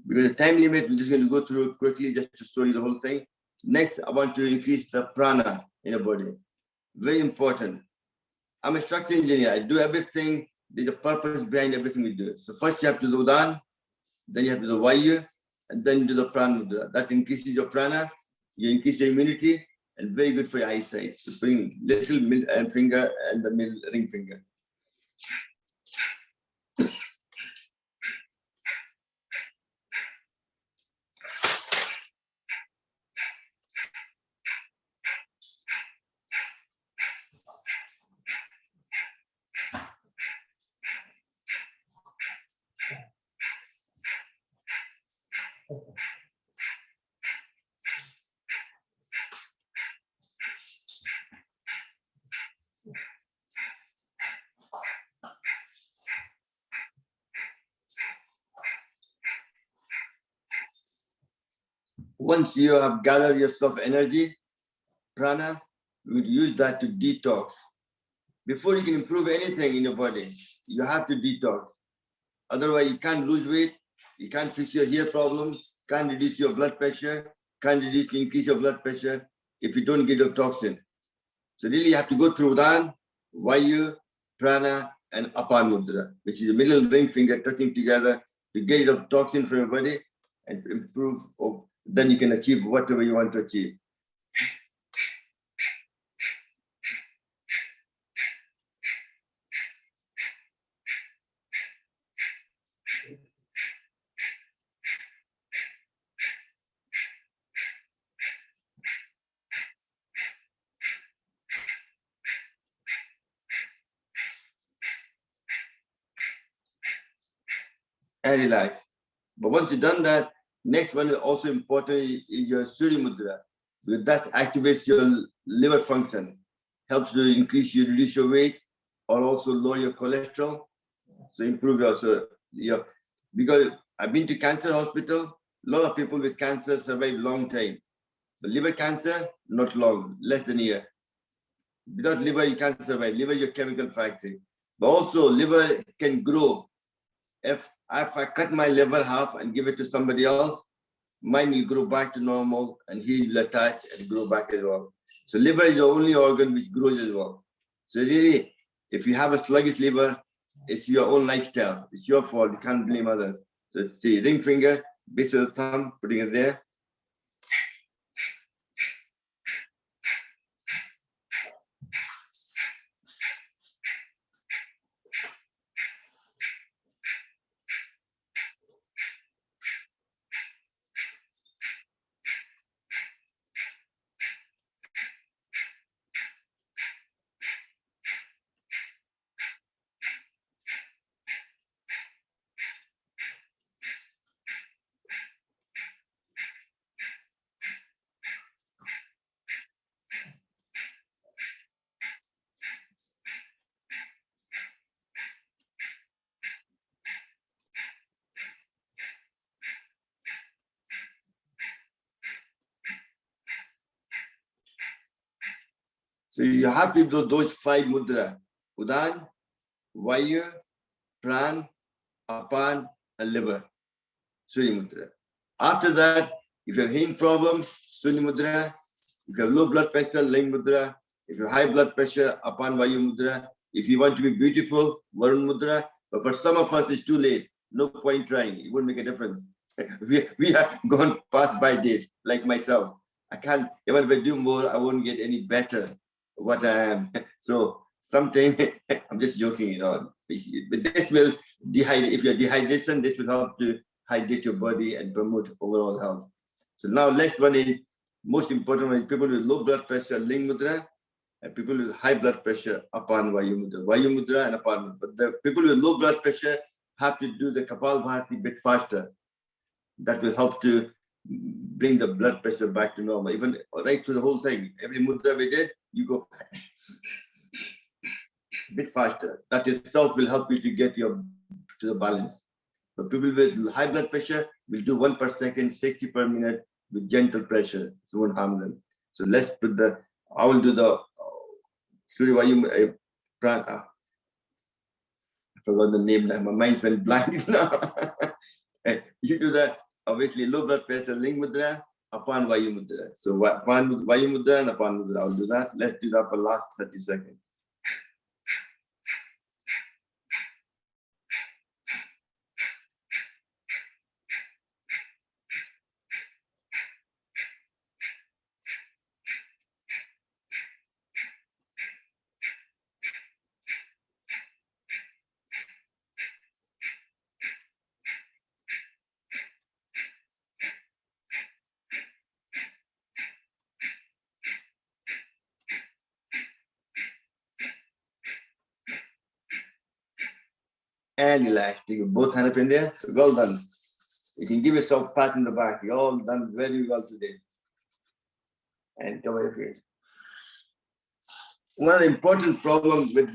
Because the time limit, we're just going to go through it quickly just to show you the whole thing. Next, I want to increase the prana in the body. Very important. I'm a structural engineer. I do everything. There's a purpose behind everything we do. So first you have to do Udan, then you have to do Vayu, and then you do the prana mudra. That increases your prana, you increase your immunity, and very good for your eyesight. So bring little middle finger and the middle ring finger. Once you have gathered yourself energy, prana, we would use that to detox. before you can improve anything in your body, you have to detox. Otherwise, you can't lose weight, you can't fix your hair problem, can't reduce your blood pressure, can't increase your blood pressure if you don't get your toxin. So really you have to go through Udan, Vayu, Prana, and Apan Mudra, which is the middle ring finger touching together to get rid of toxin from your body and improve, or then you can achieve whatever you want to achieve. And relax. But once you've done that, next one is also important is your Surya Mudra, because that activates your liver function, helps to reduce your weight, or also lower your cholesterol. So improve your, because I've been to cancer hospital, a lot of people with cancer survive long time. But liver cancer, not long, less than a year. Without liver, you can't survive. Liver is your chemical factory. But also liver can grow. If I cut my liver half and give it to somebody else, mine will grow back to normal and he will attach and grow back as well. So liver is the only organ which grows as well. So really, if you have a sluggish liver, it's your own lifestyle. It's your fault. You can't blame others. So see, ring finger, base of the thumb, putting it there. So you have to do those 5 mudra: Udan, Vayu, Pran, Apan, and liver. Surya Mudra. After that, if you have hearing problems, Surya Mudra. If you have low blood pressure, Ling Mudra. If you have high blood pressure, Apan Vayu Mudra. If you want to be beautiful, Varun Mudra. But for some of us, it's too late. No point trying. It won't make a difference. We have gone past by date, like myself. I can't, even if I do more, I won't get any better what I am. So something, I'm just joking, you know. But this will dehydrate. If you're dehydration, this will help to hydrate your body and promote overall health. So now next one is most important one is people with low blood pressure, Ling Mudra, and people with high blood pressure, Apan Vayu Mudra. Vayu Mudra and Apan Mudra. But the people with low blood pressure have to do the Kapalbhati a bit faster. That will help to bring the blood pressure back to normal. Even right through the whole thing. Every mudra we did, you go a bit faster. That itself will help you to get your to the balance. But people with high blood pressure will do 1 per second, 60 per minute with gentle pressure. So it won't harm them. So let's put the, I will do the Surya Vayu Pran. I forgot the name now. My mind went blank now. You do that. Obviously, low blood pressure, Ling Mudra, Apan Vayu Mudra. So Apan Vayu Mudra and Apan Mudra. I'll do that. Let's do that for last 30 seconds. And relax. Take your both hands up in there. Well done. You can give yourself a pat in the back. You're all done very well today. And cover your face. One of the important problems with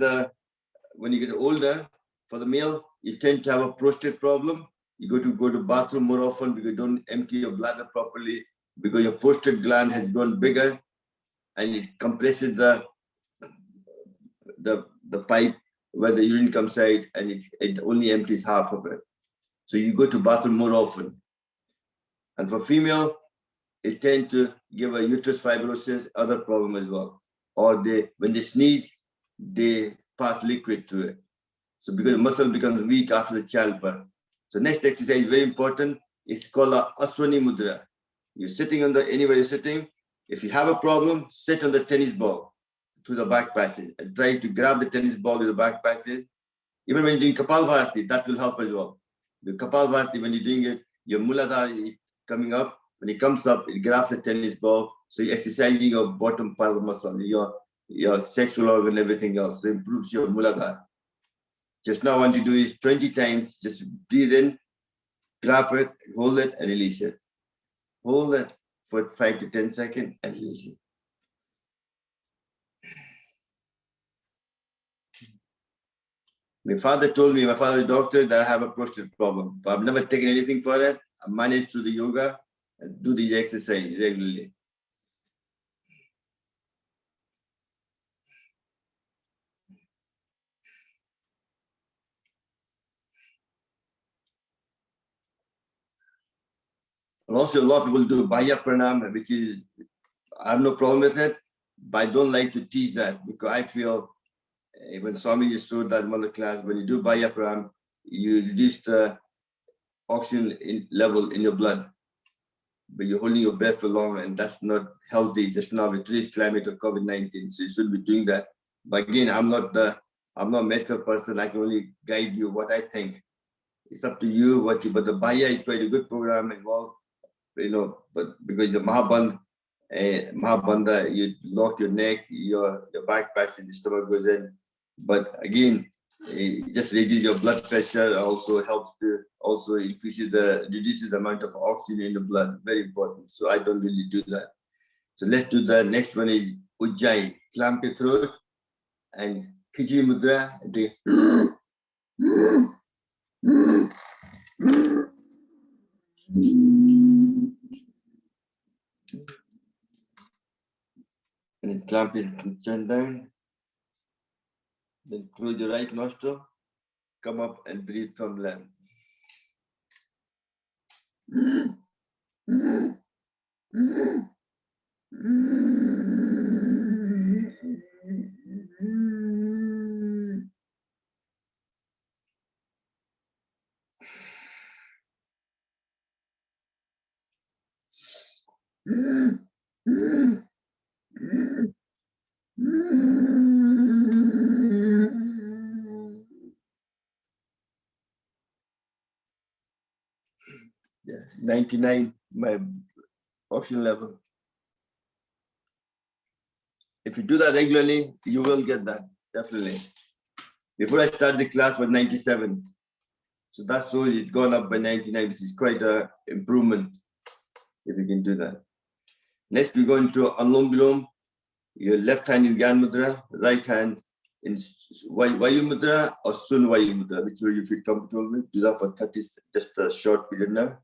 when you get older, for the male, you tend to have a prostate problem. You go to bathroom more often because you don't empty your bladder properly, because your prostate gland has grown bigger and it compresses the the pipe where the urine comes out, and it only empties half of it. So you go to bathroom more often. And for female, it tends to give a uterus fibrosis, other problem as well. Or when they sneeze, they pass liquid through it. So because the muscle becomes weak after the childbirth. So next exercise, very important, is called a Aswani Mudra. You're sitting anywhere you're sitting. If you have a problem, sit on the tennis ball to the back passage and try to grab the tennis ball with the back passage. Even when you're doing Kapalbharati, that will help as well. The Kapalbharati, when you're doing it, your Muladhara is coming up. When it comes up, it grabs the tennis ball. So you're exercising your bottom part of the muscle, your sexual organ, everything else. So it improves your Muladhara. Just now, what you do is 20 times, just breathe in, grab it, hold it, and release it. Hold it for 5 to 10 seconds and release it. My father told me, my father is a doctor, that I have a prostate problem, but I've never taken anything for it. I managed to do the yoga and do the exercise regularly. And also a lot of people do Bhaya Pranam, which is, I have no problem with it, but I don't like to teach that because I feel, when Swami just showed that in one of the class, when you do Bhaya Pranam, you reduce the oxygen level in your blood, but you're holding your breath for long, and that's not healthy just now with today's climate of COVID-19. So you should be doing that. But again, I'm not a medical person. I can only guide you what I think. It's up to you but the Bhaya is quite a good program as well, but because the Mahabandha, you lock your neck, your back passage, the stomach goes in. But again, it just raises your blood pressure, also helps to reduces the amount of oxygen in the blood. Very important. So I don't really do that. So let's do the next one is Ujjayi. Clamp your throat and Khichdi Mudra. And clamp your chin down. Then close your right nostril. Come up and breathe from left. Yeah, 99, my oxygen level. If you do that regularly, you will get that, definitely. Before I started the class was 97. So that's so it's gone up by 99, which is quite an improvement if you can do that. Next, we go into Anlom Vilom. Your left hand in Gyan Mudra, right hand in Vayu Mudra or Sun Vayu Mudra, which way you feel comfortable with. Do that for 30, just a short period now.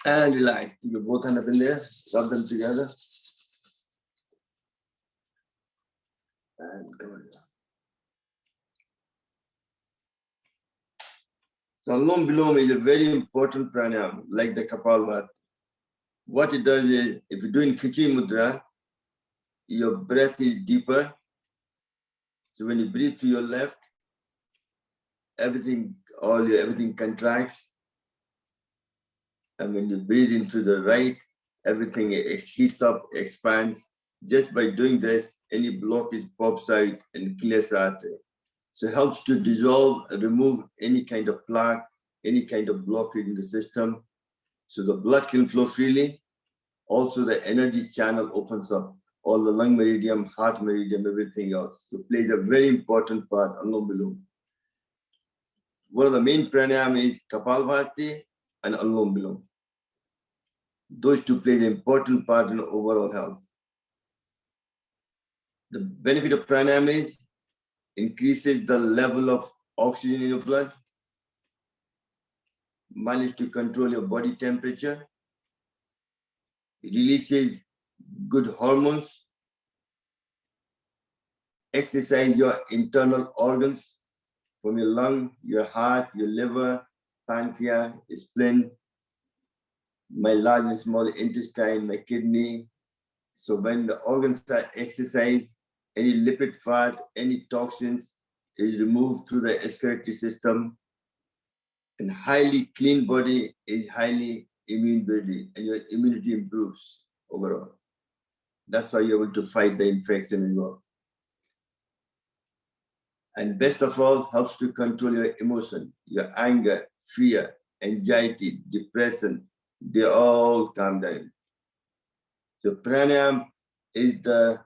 And relax. Keep your both hands up in there. Rub them together. And come on. So Anulom Vilom is a very important pranayama, like the Kapalbhati. What it does is, if you're doing Khichdi Mudra, your breath is deeper. So when you breathe to your left, everything contracts. And when you breathe into the right, everything heats up, expands. Just by doing this, any blockage pops out and clears out. So it helps to dissolve and remove any kind of plaque, any kind of blockage in the system. So the blood can flow freely. Also, the energy channel opens up, all the lung meridian, heart meridian, everything else. So it plays a very important part, Anulom Vilom. One of the main pranayama is Kapalbhati and Anulom Vilom. Those two play an important part in overall health. The benefit of pranayama is increases the level of oxygen in your blood, manages to control your body temperature, it releases good hormones, exercise your internal organs from your lung, your heart, your liver, pancreas, spleen, my large and small intestine, my kidney. So when the organs are exercised, any lipid fat, any toxins is removed through the excretory system. And highly clean body is highly immune body, and your immunity improves overall. That's why you're able to fight the infection as well. And best of all, helps to control your emotion, your anger, fear, anxiety, depression. They all calm down. So pranayam is the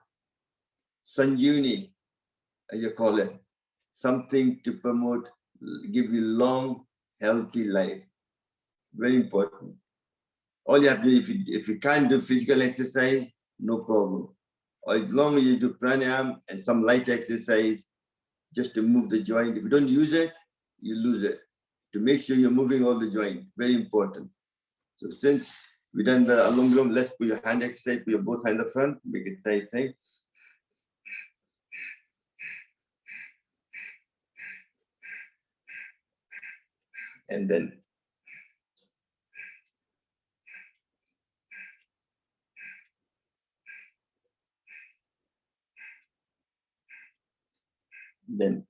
sanjeevani, as you call it, something to promote, give you long, healthy life. Very important. All you have to do, if you can't do physical exercise, no problem. Or as long as you do pranayam and some light exercise, just to move the joint. If you don't use it, you lose it. To make sure you're moving all the joint, very important. So since we done the Anulom Vilom, let's put your hand exercise, put your both hands in the front, make it tight thing. And then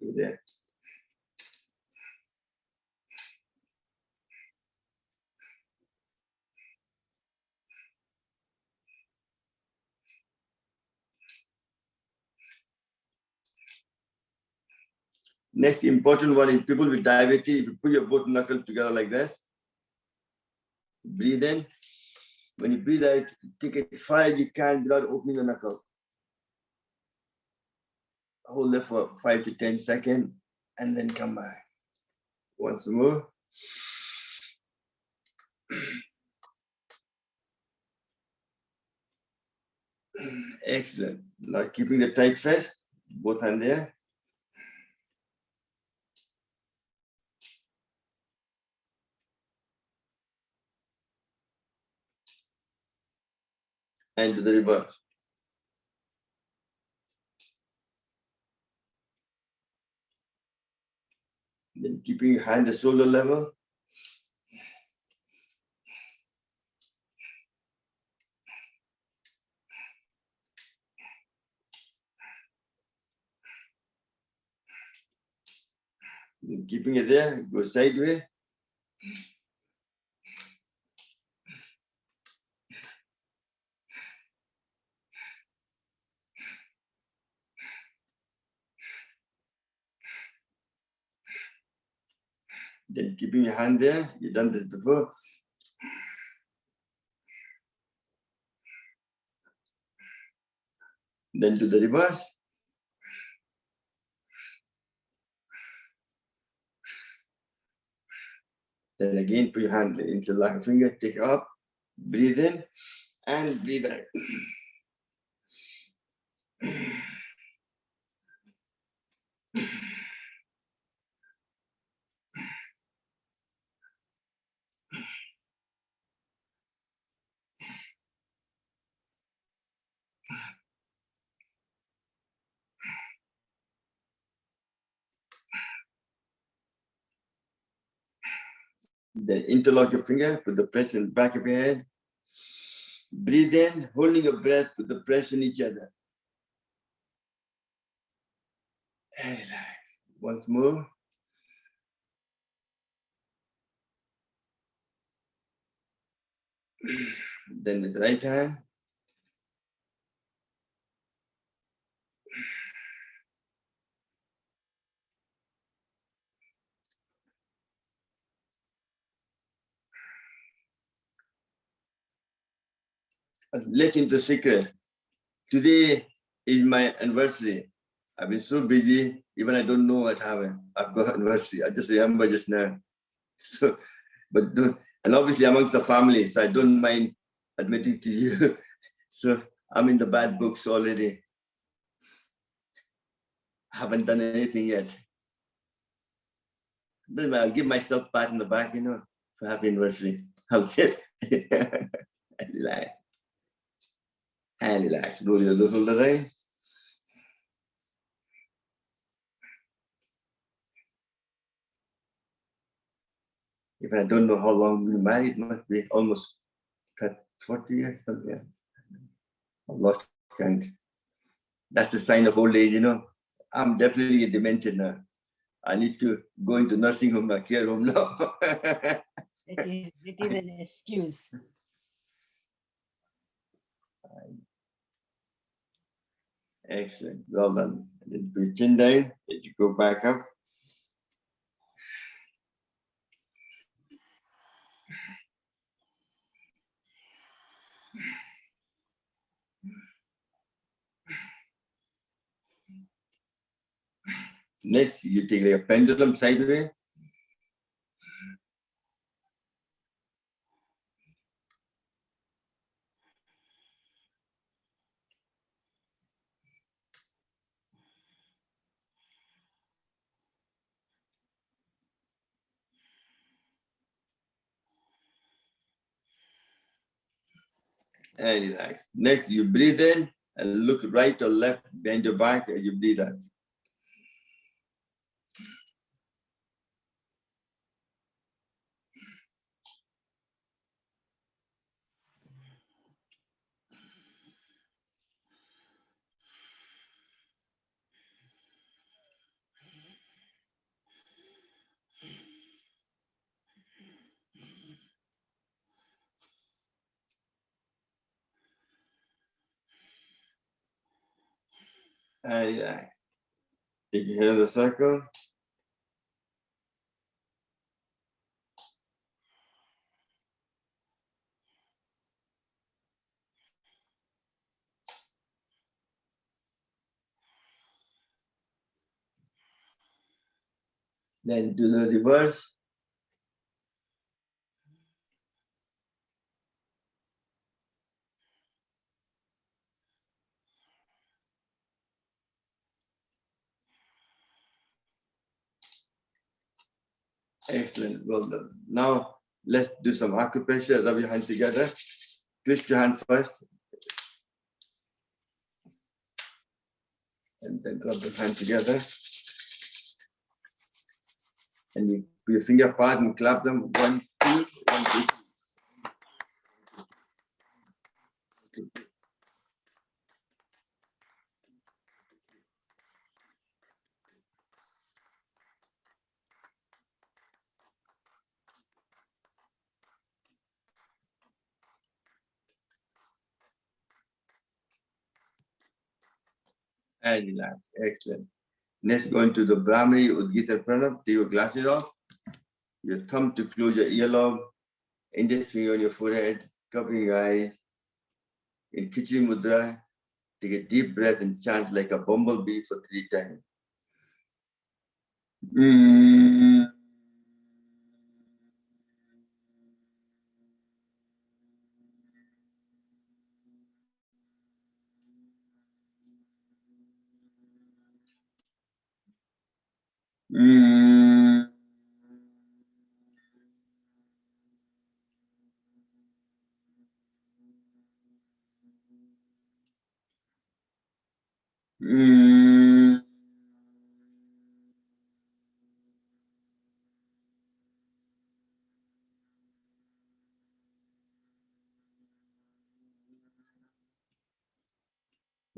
put there. Next important one is people with diabetes. If you put your both knuckles together like this, breathe in. When you breathe out, take it as far as you can without opening the knuckle. Hold it for 5 to 10 seconds and then come back. Once more. Excellent. Now keeping the tight fist, both hands there. And to the reverse. Then keeping your hand at shoulder level. Then keeping it there, go sideways. Then keeping your hand there, you've done this before. Then do the reverse. Then again, put your hand into like a finger, take it up, breathe in and breathe out. Then interlock your finger, put the pressure in the back of your head. Breathe in, holding your breath, put the pressure in each other. And relax. Once more. Then with the right hand. Let into secret. Today is my anniversary. I've been so busy, even I don't know what happened. I've got anniversary. I just remember just now. So, but don't, and obviously amongst the family, so I don't mind admitting to you. So I'm in the bad books already. I haven't done anything yet. Then I'll give myself a pat in the back, for happy anniversary. I'll say, relax. And relax. Roll your shoulder right. If I don't know how long we've been married, it must be almost 40 years, something. I've lost count. That's the sign of old age, I'm definitely demented now. I need to go into nursing home or care home now. It is an excuse. Excellent. Well done. Then put your chin down. Then you go back up. Next, you take like a pendulum sideways. And relax. Next, you breathe in and look right or left behind your back as you breathe out. And relax. Take your hand in the circle. Then do the reverse. Excellent. Well done. Now, let's do some acupressure. Rub your hands together. Twist your hand first. And then rub your hand together. And you put your finger apart and clap them. 1, 2, 1, 2. And relax. Excellent. Next, go into the Brahmari Udgita Pranav. Take your glasses off. Your thumb to close your earlobe. Index finger on your forehead. Covering your eyes. In Khichdi Mudra, take a deep breath and chant like a bumblebee for 3 times.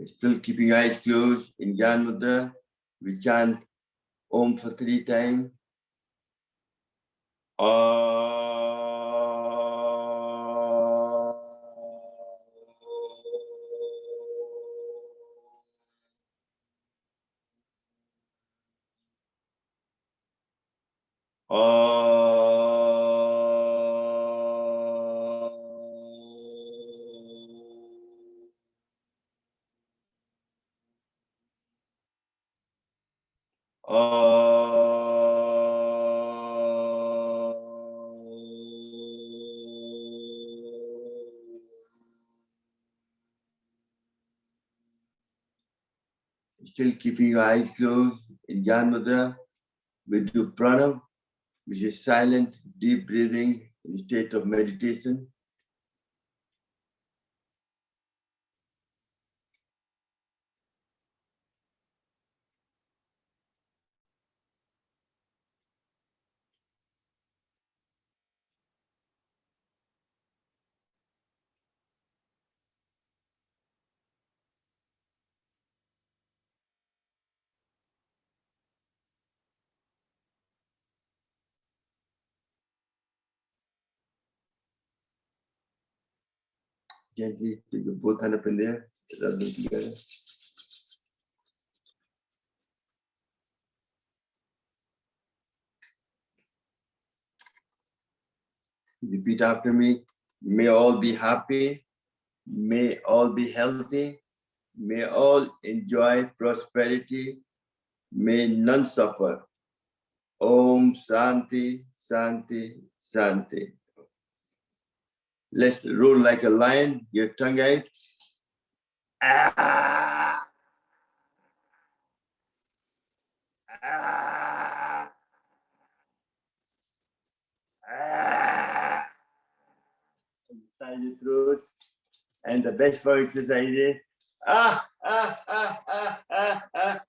Still keeping your eyes closed in Gyan Mudra. We chant Om for 3 times. Still keeping your eyes closed in Gyan Mudra. We do Pranav, which is silent, deep breathing in a state of meditation. Gently take your both hands up in there, rub them together. Repeat after me. May all be happy. May all be healthy. May all enjoy prosperity. May none suffer. Om Shanti, Shanti, Shanti. Let's roll like a lion. Your tongue out. Ah, ah, ah. Inside your throat. And the best for exercise is ah, ah, ah, ah, ah, ah.